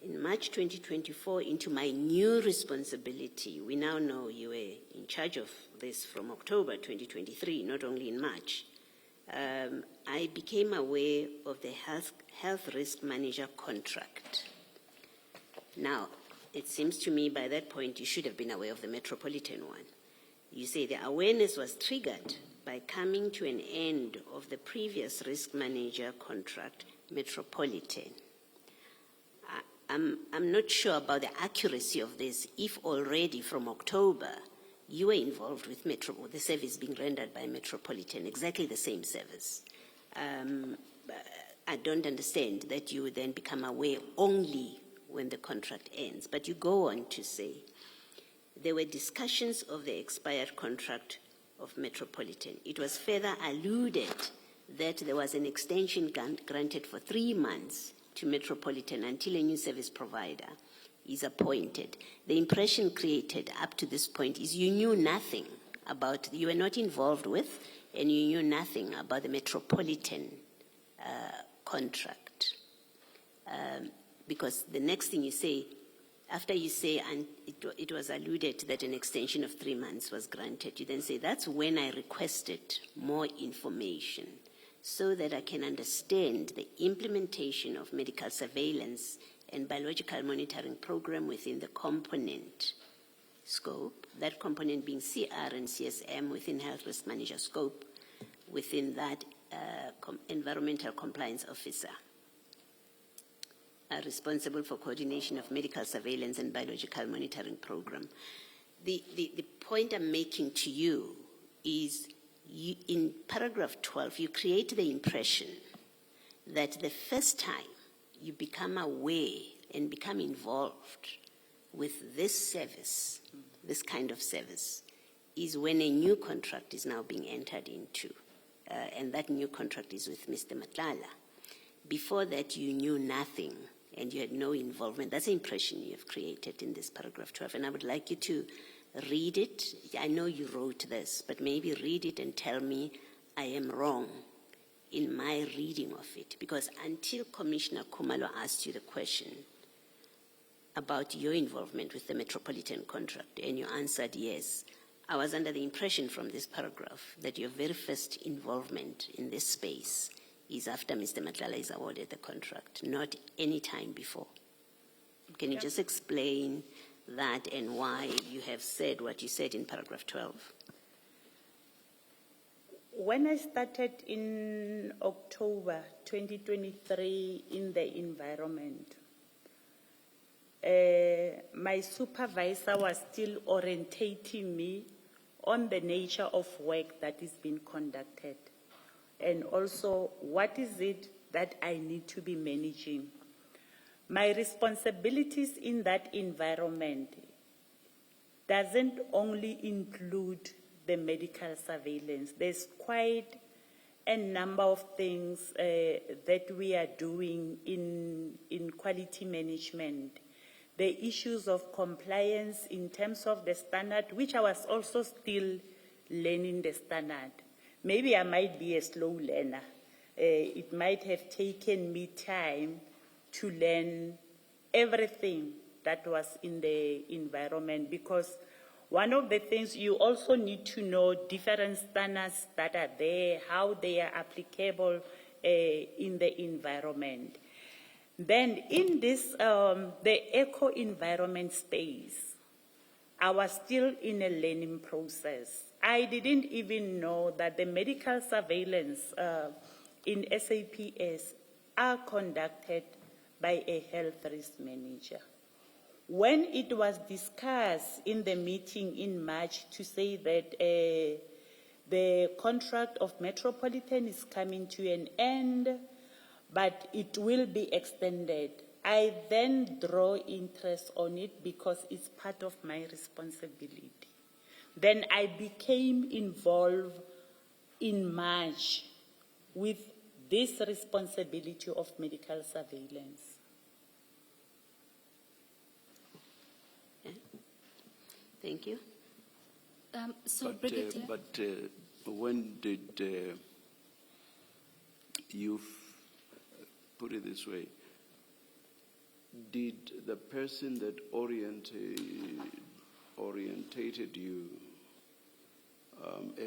in March 2024, into my new responsibility, we now know you were in charge of this from October 2023, not only in March. I became aware of the health risk manager contract. Now, it seems to me by that point you should have been aware of the metropolitan one. You say the awareness was triggered by coming to an end of the previous risk manager contract, metropolitan. I'm not sure about the accuracy of this, if already from October you were involved with the service being rendered by Metropolitan, exactly the same service. I don't understand that you would then become aware only when the contract ends. But you go on to say, there were discussions of the expired contract of Metropolitan. It was further alluded that there was an extension granted for 3 months to Metropolitan until a new service provider is appointed. The impression created up to this point is you knew nothing about, you were not involved with, and you knew nothing about the Metropolitan contract. Because the next thing you say, after you say, and it was alluded that an extension of 3 months was granted, you then say, that's when I requested more information, so that I can understand the implementation of medical surveillance and biological monitoring program within the component scope, that component being CR and CSM within health risk manager scope, within that environmental compliance officer responsible for coordination of medical surveillance and biological monitoring program. The point I'm making to you is, in paragraph 12, you create the impression that the first time you become aware and become involved with this service, this kind of service, is when a new contract is now being entered into. And that new contract is with Mr. Matlala. Before that, you knew nothing and you had no involvement. That's the impression you have created in this paragraph 12. And I would like you to read it. I know you wrote this, but maybe read it and tell me I am wrong in my reading of it. Because until Commissioner Khumalo asked you the question about your involvement with the Metropolitan contract, and you answered yes, I was under the impression from this paragraph that your very first involvement in this space is after Mr. Matlala is awarded the contract, not any time before. Can you just explain that and why you have said what you said in paragraph 12? When I started in October 2023 in the environment, my supervisor was still orientating me on the nature of work that is being conducted, and also what is it that I need to be managing. My responsibilities in that environment doesn't only include the medical surveillance. There's quite a number of things that we are doing in quality management. the issues of compliance in terms of the standard, which I was also still learning the standard. Maybe I might be a slow learner. It might have taken me time to learn everything that was in the environment, because one of the things you also need to know different standards that are there, how they are applicable in the environment. Then in this, the eco-environment space, I was still in a learning process. I didn't even know that the medical surveillance in SAPS are conducted by a health risk manager. When it was discussed in the meeting in March to say that the contract of Metropolitan is coming to an end, but it will be extended, I then draw interest on it because it's part of my responsibility. Then I became involved in March with this responsibility of medical surveillance. Thank you. Brigadier. When did you put it this way? Did the person that orientated you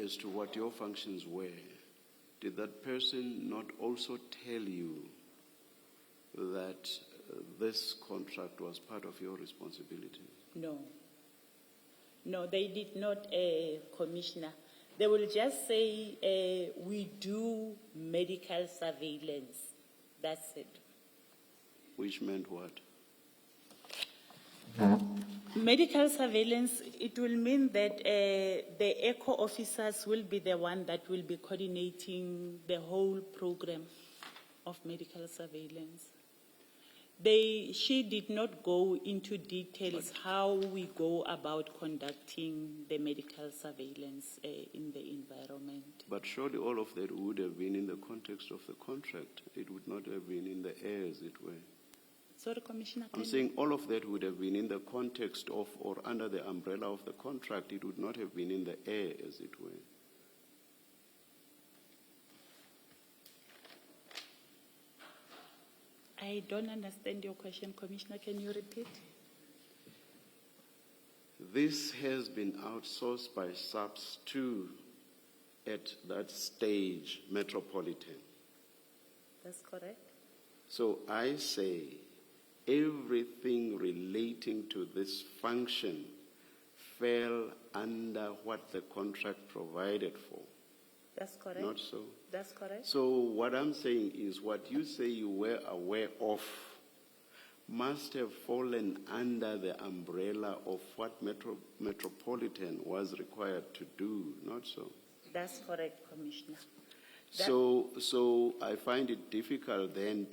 as to what your functions were, did that person not also tell you that this contract was part of your responsibility? No. No, they did not, Commissioner. They will just say, we do medical surveillance. That's it. Which meant what? Medical surveillance, it will mean that the ECHO officers will be the one that will be coordinating the whole program of medical surveillance. She did not go into details how we go about conducting the medical surveillance in the environment. But surely all of that would have been in the context of the contract. It would not have been in the air, as it were. Sorry, Commissioner. I'm saying all of that would have been in the context of or under the umbrella of the contract. It would not have been in the air, as it were. I don't understand your question, Commissioner. Can you repeat? This has been outsourced by SAPS to, at that stage, Metropolitan. That's correct. So I say everything relating to this function fell under what the contract provided for. That's correct. Not so? That's correct. So what I'm saying is what you say you were aware of must have fallen under the umbrella of what Metropolitan was required to do, not so? That's correct, Commissioner. So I find it difficult then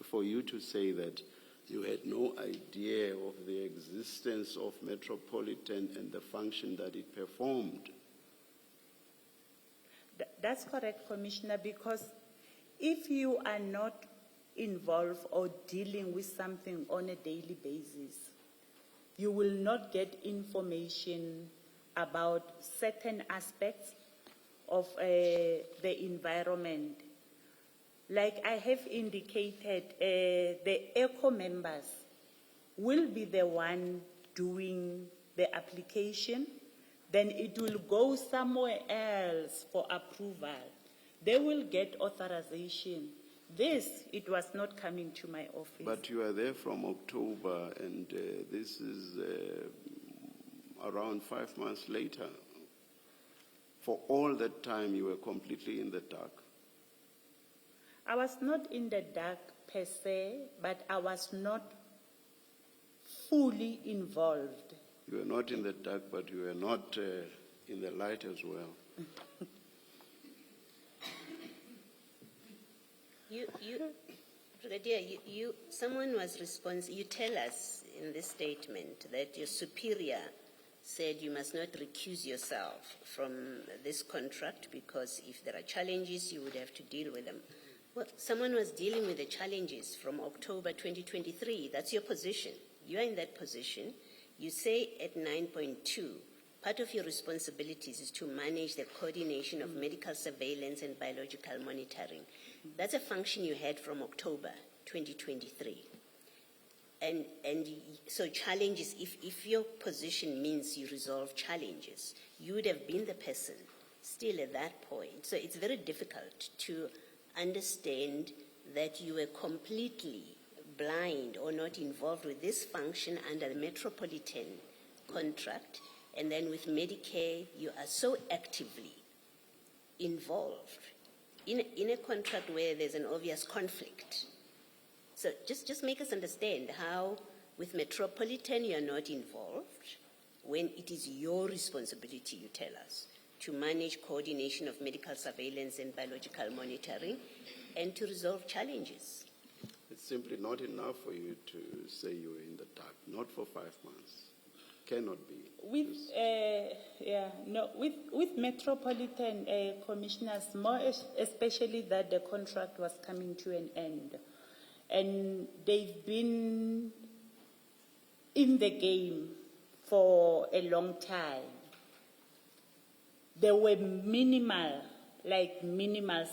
for you to say that you had no idea of the existence of Metropolitan and the function that it performed. That's correct, Commissioner, because if you are not involved or dealing with something on a daily basis, you will not get information about certain aspects of the environment. Like I have indicated, the ECHO members will be the one doing the application. Then it will go somewhere else for approval. They will get authorization. It was not coming to my office. But you are there from October, and this is around 5 months later. For all that time, you were completely in the dark. I was not in the dark per se, but I was not fully involved. You were not in the dark, but you were not in the light as well. Brigadier, someone was responsible. You tell us in this statement that your superior said you must not recuse yourself from this contract because if there are challenges, you would have to deal with them. Well, someone was dealing with the challenges from October 2023. That's your position. you are in that position. You say at 9.2, part of your responsibilities is to manage the coordination of medical surveillance and biological monitoring. That's a function you had from October 2023. And so challenges, if your position means you resolve challenges, you would have been the person still at that point. So it's very difficult to understand that you were completely blind or not involved with this function under the Metropolitan contract, and then with Medicare, you are so actively involved in a contract where there's an obvious conflict. So just make us understand how with Metropolitan you are not involved when it is your responsibility, you tell us, to manage coordination of medical surveillance and biological monitoring and to resolve challenges. It's simply not enough for you to say you were in the dark, not for 5 months. Cannot be. With Metropolitan commissioners, more especially that the contract was coming to an end. And they've been in the game for a long time. There were minimal,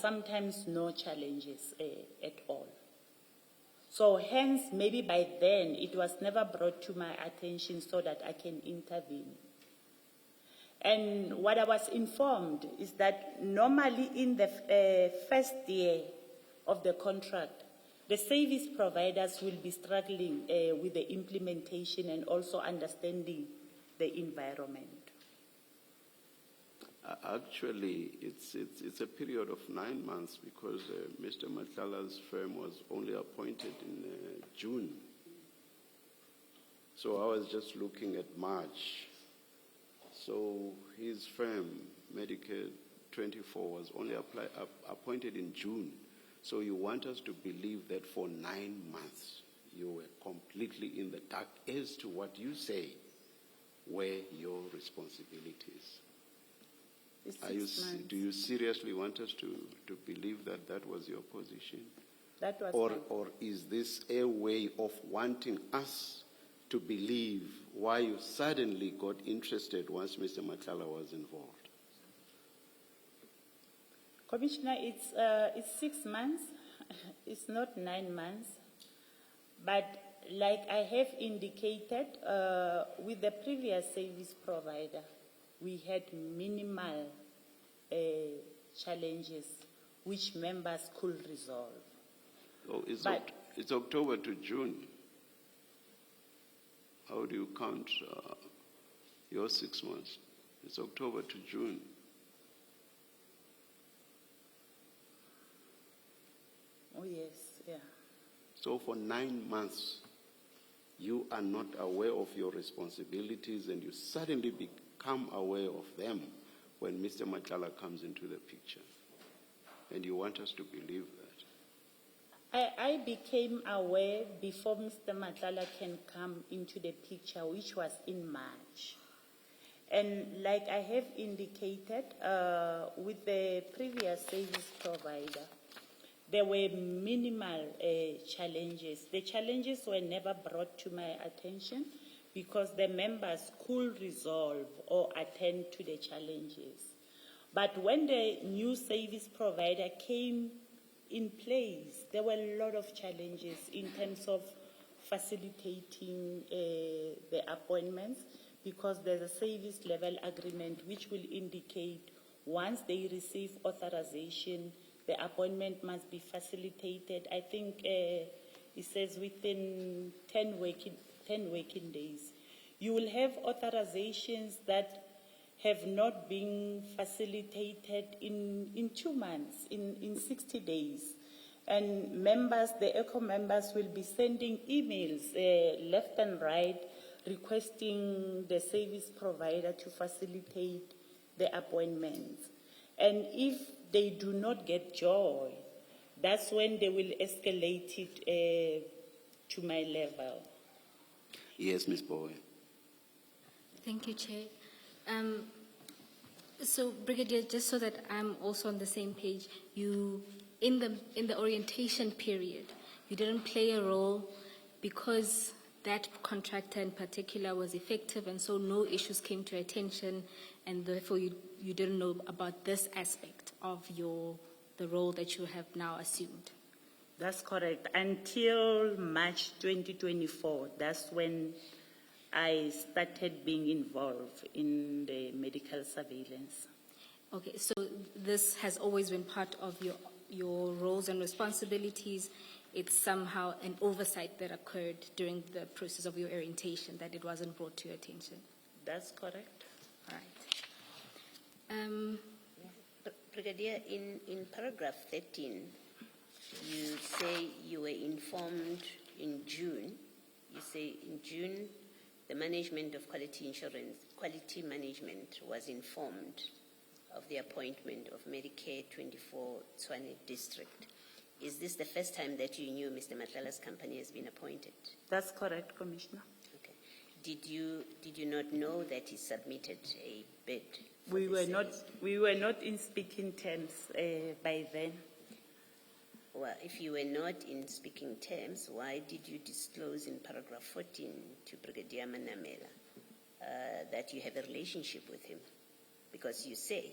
sometimes no challenges at all. So hence, maybe by then, it was never brought to my attention so that I can intervene. And what I was informed is that normally in the first year of the contract, the service providers will be struggling with the implementation and also understanding the environment. Actually, it's a period of 9 months because Mr. Matlala's firm was only appointed in June. So I was just looking at March. So his firm, Medicare 24, was only appointed in June. So you want us to believe that for 9 months you were completely in the dark as to what you say were your responsibilities. Do you seriously want us to believe that that was your position? That was or is this a way of wanting us to believe why you suddenly got interested once Mr. Matlala was involved? Commissioner, it's 6 months. It's not 9 months. But like I have indicated, with the previous service provider, we had minimal challenges which members could resolve. Oh, it's October to June. How do you count your 6 months? It's October to June. Oh, yes, yeah. So for 9 months, you are not aware of your responsibilities and you suddenly become aware of them when Mr. Matlala comes into the picture. And you want us to believe that. I became aware before Mr. Matlala can come into the picture, which was in March. And like I have indicated, with the previous service provider, there were minimal challenges. The challenges were never brought to my attention because the members could resolve or attend to the challenges. But when the new service provider came in place, there were a lot of challenges in terms of facilitating the appointments because there's a service level agreement which will indicate once they receive authorization, the appointment must be facilitated. I think it says within 10 working days. You will have authorizations that have not been facilitated in 2 months, in 60 days. And members, the ECHO members will be sending emails left and right requesting the service provider to facilitate the appointments. And if they do not get joy, that's when they will escalate it to my level. Yes, Ms. Bowe. Thank you, Chair. So, Brigadier, just so that I'm also on the same page, you, in the orientation period, you didn't play a role because that contractor in particular was effective, and so no issues came to your attention, and therefore you didn't know about this aspect of the role that you have now assumed. That's correct. Until March 2024, that's when I started being involved in the medical surveillance. Okay, so this has always been part of your roles and responsibilities. It's somehow an oversight that occurred during the process of your orientation, that it wasn't brought to your attention. That's correct. All right. Brigadier, in paragraph 13, you say you were informed in June. You say in June, the management of quality management was informed of the appointment of Medicare 24 Tshwane District. Is this the first time that you knew Mr. Matlala's company has been appointed? That's correct, Commissioner. Okay. Did you not know that he submitted a bid? We were not in speaking terms by then. Well, if you were not in speaking terms, why did you disclose in paragraph 14 to Brigadier Manamela that you have a relationship with him? Because you say,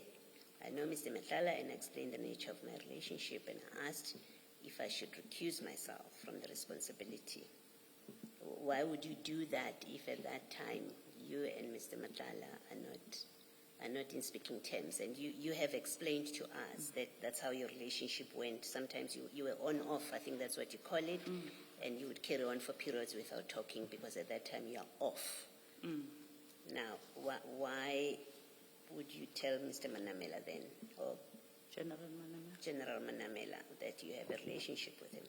I know Mr. Matlala, and I explained the nature of my relationship and asked if I should recuse myself from the responsibility. Why would you do that if at that time you and Mr. Matlala are not in speaking terms? And you have explained to us that that's how your relationship went. Sometimes you were on off, I think that's what you call it, and you would carry on for periods without talking because at that time you are off. Now, why would you tell Mr. Manamela then, or General Manamela, that you have a relationship with him?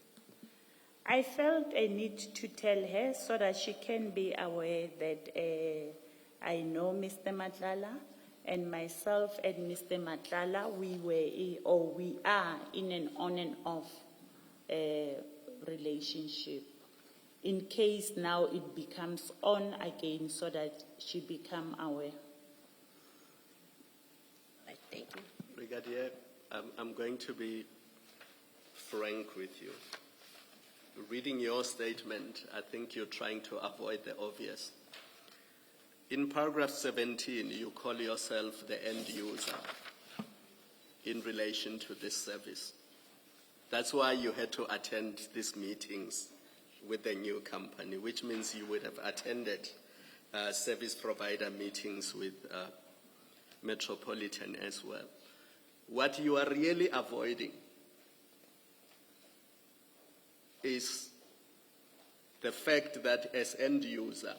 I felt a need to tell her so that she can be aware that I know Mr. Matlala, and myself and Mr. Matlala, we are in an on and off relationship. In case now it becomes on again, so that she become aware. Right, thank you. Brigadier, I'm going to be frank with you. Reading your statement, I think you're trying to avoid the obvious. In paragraph 17, you call yourself the end user in relation to this service. That's why you had to attend these meetings with the new company, which means you would have attended service provider meetings with Metropolitan as well. What you are really avoiding is the fact that as end user,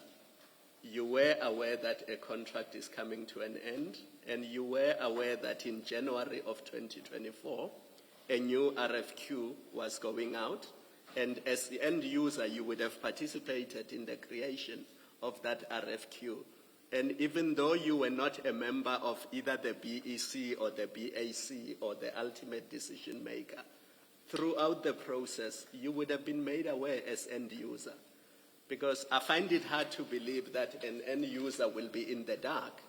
you were aware that a contract is coming to an end, and you were aware that in January of 2024, a new RFQ was going out, and as the end user, you would have participated in the creation of that RFQ. And even though you were not a member of either the BEC or the BAC or the ultimate decision maker, throughout the process, you would have been made aware as end user. Because I find it hard to believe that an end user will be in the dark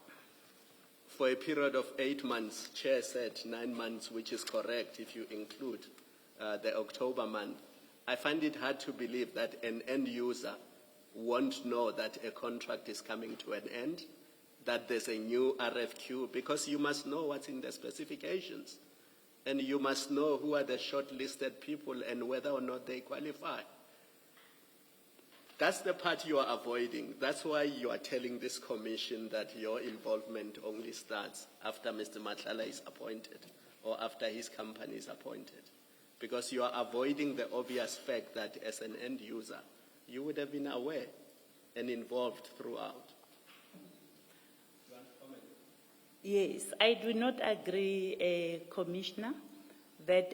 for a period of 8 months. Chair said 9 months, which is correct if you include the October month. I find it hard to believe that an end user won't know that a contract is coming to an end, that there's a new RFQ, because you must know what's in the specifications. And you must know who are the shortlisted people and whether or not they qualify. That's the part you are avoiding. That's why you are telling this commission that your involvement only starts after Mr. Matlala is appointed or after his company is appointed. Because you are avoiding the obvious fact that as an end user, you would have been aware and involved throughout. Yes, I do not agree, Commissioner, that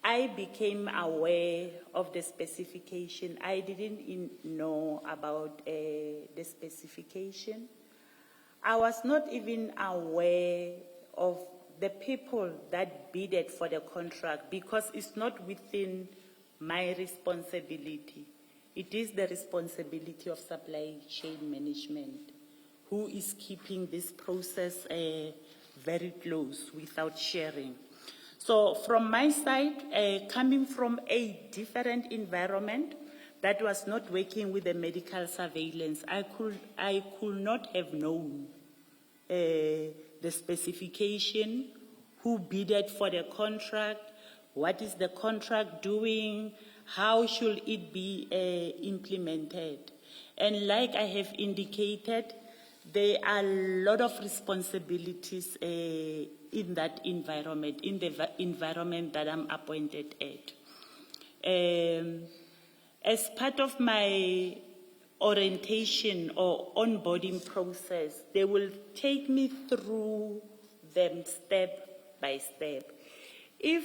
I became aware of the specification. I didn't know about the specification. I was not even aware of the people that bidded for the contract because it's not within my responsibility. It is the responsibility of supply chain management, who is keeping this process very close without sharing. So from my side, coming from a different environment, that was not working with the medical surveillance, I could not have known the specification, who bidded for the contract, what is the contract doing, how should it be implemented. And like I have indicated, there are a lot of responsibilities in that environment, in the environment that I'm appointed at. As part of my orientation or onboarding process, they will take me through them step by step. If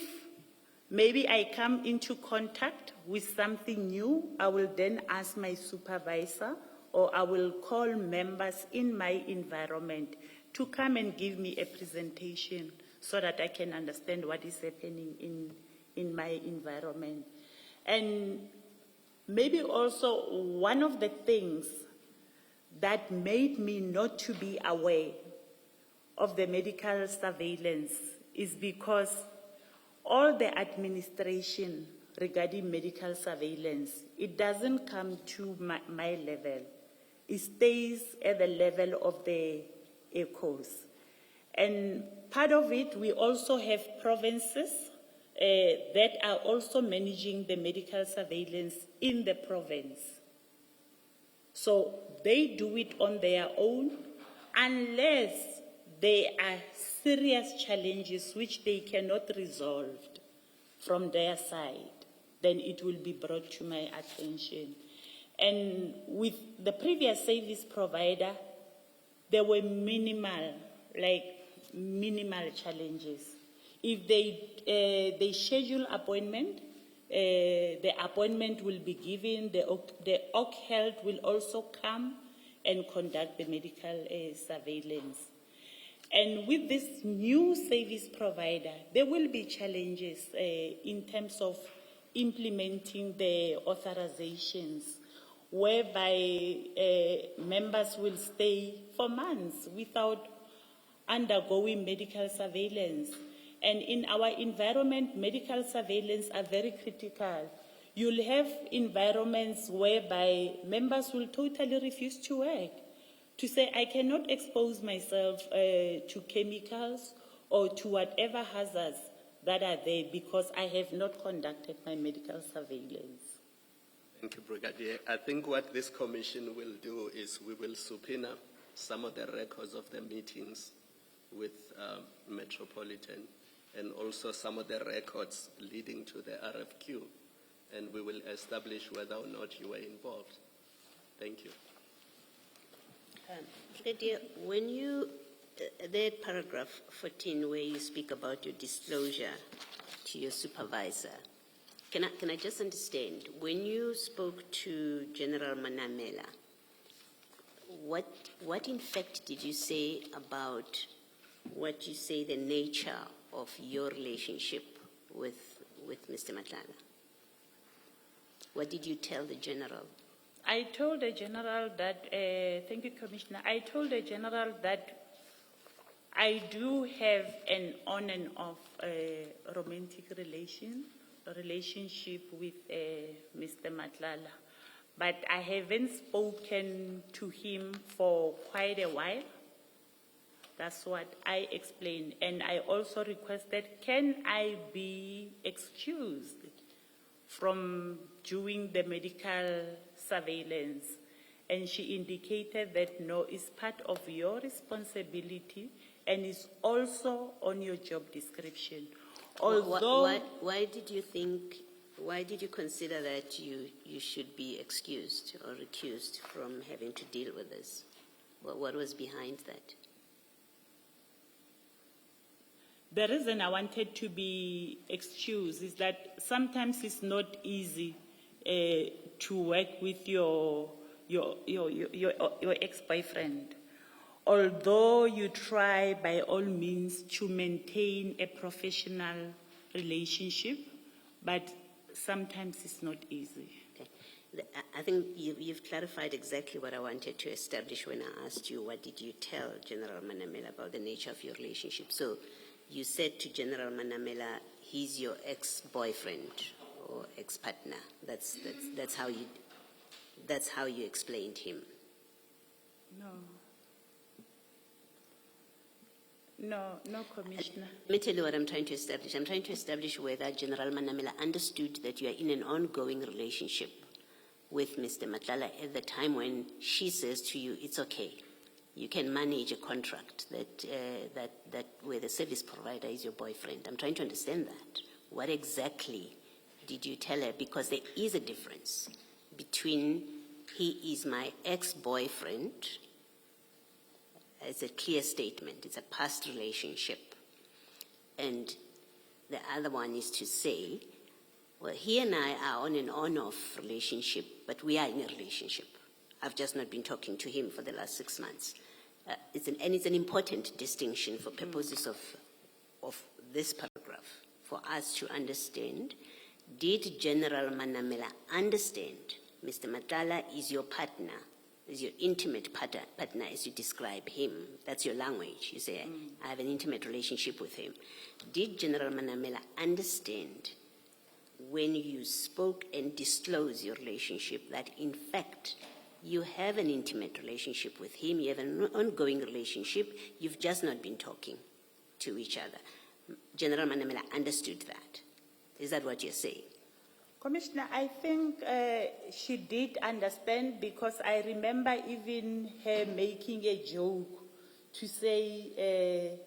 maybe I come into contact with something new, I will then ask my supervisor, or I will call members in my environment to come and give me a presentation so that I can understand what is happening in my environment. And maybe also one of the things that made me not to be aware of the medical surveillance is because all the administration regarding medical surveillance, it doesn't come to my level. It stays at the level of the ECOs. And part of it, we also have provinces that are also managing the medical surveillance in the province. So they do it on their own unless there are serious challenges which they cannot resolve from their side, then it will be brought to my attention. And with the previous service provider, there were minimal challenges. If they schedule appointment, the appointment will be given, the OC Health will also come and conduct the medical surveillance. And with this new service provider, there will be challenges in terms of implementing the authorizations, whereby members will stay for months without undergoing medical surveillance. And in our environment, medical surveillance are very critical. You'll have environments whereby members will totally refuse to work, to say, I cannot expose myself to chemicals or to whatever hazards that are there because I have not conducted my medical surveillance. Thank you, Brigadier. I think what this commission will do is we will subpoena some of the records of the meetings with Metropolitan and also some of the records leading to the RFQ, and we will establish whether or not you were involved. Thank you. Brigadier, when you, that paragraph 14 where you speak about your disclosure to your supervisor, can I just understand, when you spoke to General Manamela, what in fact did you say about what you say the nature of your relationship with Mr. Matlala? What did you tell the general? I told the general that, thank you, Commissioner, I told the general that I do have an on and off romantic relationship with Mr. Matlala, but I haven't spoken to him for quite a while. That's what I explained. And I also requested, can I be excused from doing the medical surveillance? And she indicated that no, it's part of your responsibility and it's also on your job description. Although, why did you consider that you should be excused or recused from having to deal with this? What was behind that? the reason I wanted to be excused is that sometimes it's not easy to work with your ex-boyfriend. Although you try by all means to maintain a professional relationship, but sometimes it's not easy. Okay. I think you've clarified exactly what I wanted to establish when I asked you what did you tell General Manamela about the nature of your relationship. So you said to General Manamela, he's your ex-boyfriend or ex-partner. That's how you That's how you explained him. No, Commissioner. Let me tell you what I'm trying to establish. I'm trying to establish whether General Manamela understood that you are in an ongoing relationship with Mr. Matlala at the time when she says to you, it's okay. You can manage a contract that where the service provider is your boyfriend. I'm trying to understand that. What exactly did you tell her? Because there is a difference between he is my ex-boyfriend. It's a clear statement. It's a past relationship. And the other one is to say, well, he and I are on an on-off relationship, but we are in a relationship. I've just not been talking to him for the last 6 months. It's an important distinction for purposes of this paragraph, for us to understand. Did General Manamela understand Mr. Matlala is your partner, is your intimate partner as you describe him? That's your language. You say, I have an intimate relationship with him. Did General Manamela understand when you spoke and disclosed your relationship that in fact you have an intimate relationship with him, you have an ongoing relationship, you've just not been talking to each other? General Manamela understood that. Is that what you're saying? Commissioner, I think she did understand, because I remember even her making a joke to say,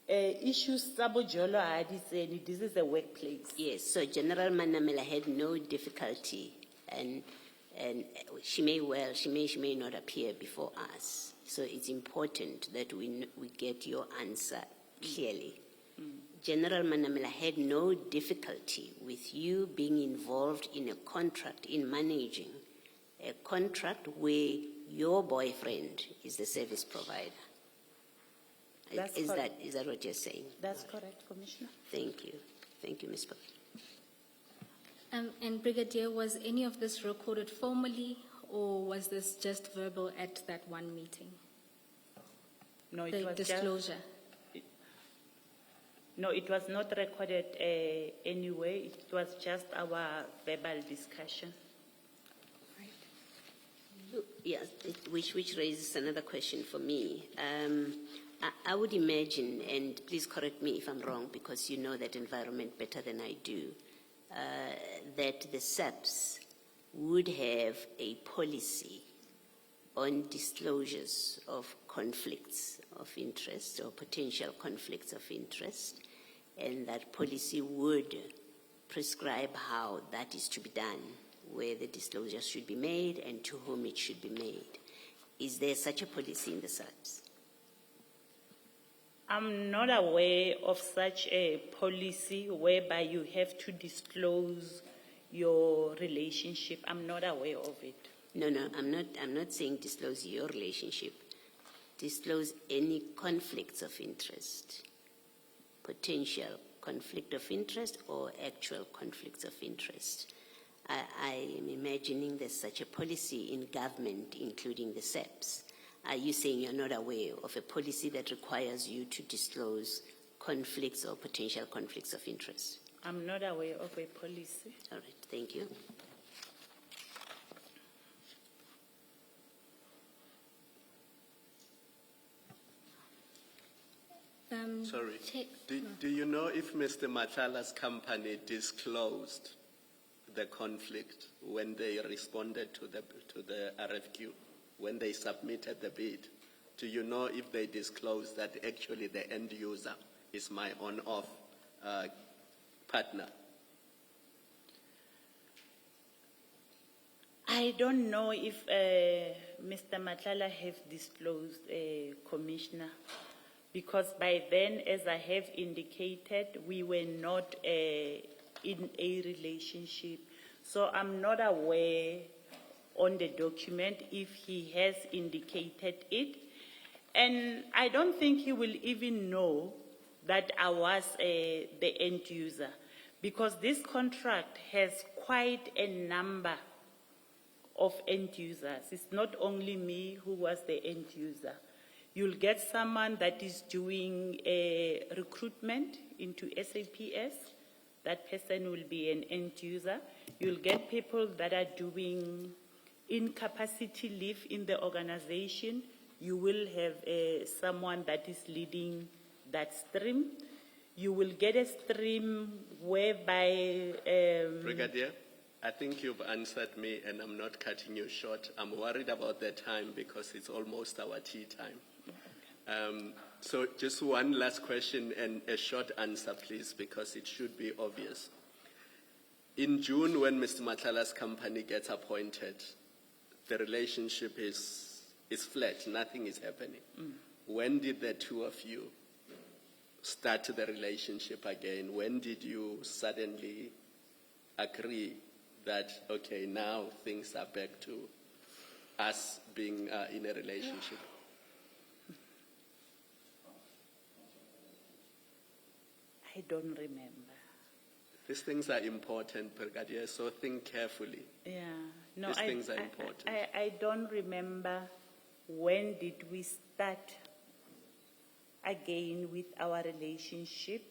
issues sabojolo hadiseni, this is a workplace. Yes, so General Manamela had no difficulty, and she may not appear before us. So it's important that we get your answer clearly. General Manamela had no difficulty with you being involved in a contract, in managing a contract where your boyfriend is the service provider. Is that what you're saying? That's correct, Commissioner. Thank you. Thank you, Ms. Pop. And Brigadier, was any of this recorded formally, or was this just verbal at that one meeting? No, it the was disclosure. No, it was not recorded anyway. It was just our verbal discussion. Yes, which raises another question for me. I would imagine, and please correct me if I'm wrong, because you know that environment better than I do, that the SAPS would have a policy on disclosures of conflicts of interest or potential conflicts of interest, and that policy would prescribe how that is to be done, where the disclosure should be made and to whom it should be made. Is there such a policy in the SAPS? I'm not aware of such a policy whereby you have to disclose your relationship. I'm not aware of it. No, I'm not saying disclose your relationship. Disclose any conflicts of interest, potential conflict of interest or actual conflicts of interest. I am imagining there's such a policy in government, including the SAPS. Are you saying you're not aware of a policy that requires you to disclose conflicts or potential conflicts of interest? I'm not aware of a policy. All right, thank you. Sorry. Do you know if Mr. Matlala's company disclosed the conflict when they responded to the RFQ, when they submitted the bid? Do you know if they disclosed that actually the end user is my on-off partner? I don't know if Mr. Matlala have disclosed, Commissioner, because by then, as I have indicated, we were not in a relationship. So I'm not aware on the document if he has indicated it. And I don't think he will even know that I was the end user, because this contract has quite a number of end users. It's not only me who was the end user. You'll get someone that is doing a recruitment into SAPS. That person will be an end user. You'll get people that are doing incapacity leave in the organization, you will have someone that is leading that stream. You will get a stream whereby... Brigadier, I think you've answered me and I'm not cutting you short. I'm worried about the time because it's almost our tea time. So just one last question and a short answer, please, because it should be obvious. In June, when Mr. Matlala's company gets appointed, the relationship is flat, nothing is happening. When did the two of you start the relationship again? When did you suddenly agree that, okay, now things are back to us being in a relationship? I don't remember. These things are important, Brigadier, so think carefully. Yeah, no, These things are important. I don't remember when did we start again with our relationship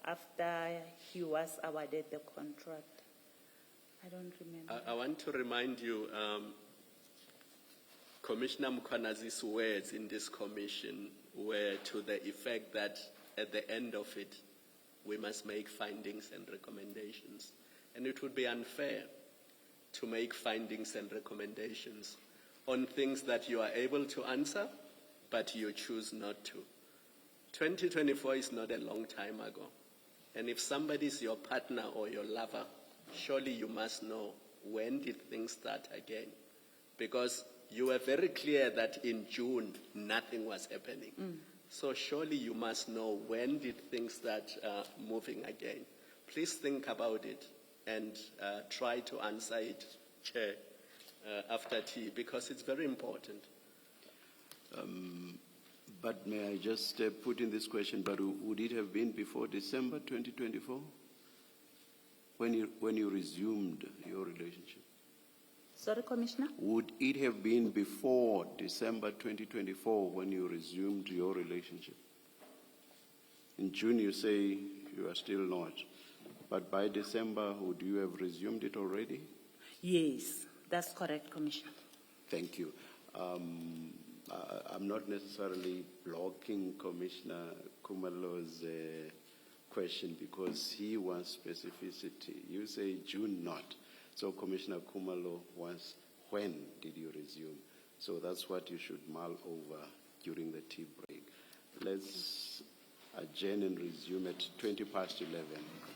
after he was awarded the contract. I don't remember. I want to remind you, Commissioner Mkwanazi's words in this commission were to the effect that at the end of it, we must make findings and recommendations. And it would be unfair to make findings and recommendations on things that you are able to answer, but you choose not to. 2024 is not a long time ago. And if somebody is your partner or your lover, surely you must know when did things start again. Because you were very clear that in June, nothing was happening. So surely you must know when did things start moving again. Please think about it and try to answer it, Chair, after tea, because it's very important. But may I just put in this question, but would it have been before December 2024 when you resumed your relationship? Sorry, Commissioner? Would it have been before December 2024 when you resumed your relationship? In June you say you are still not, but by December would you have resumed it already? Yes, that's correct, Commissioner. Thank you. I'm not necessarily blocking Commissioner Khumalo's question because he wants specificity. You say June not. So Commissioner Khumalo wants when did you resume? So that's what you should mull over during the tea break. Let's adjourn and resume at 11:20.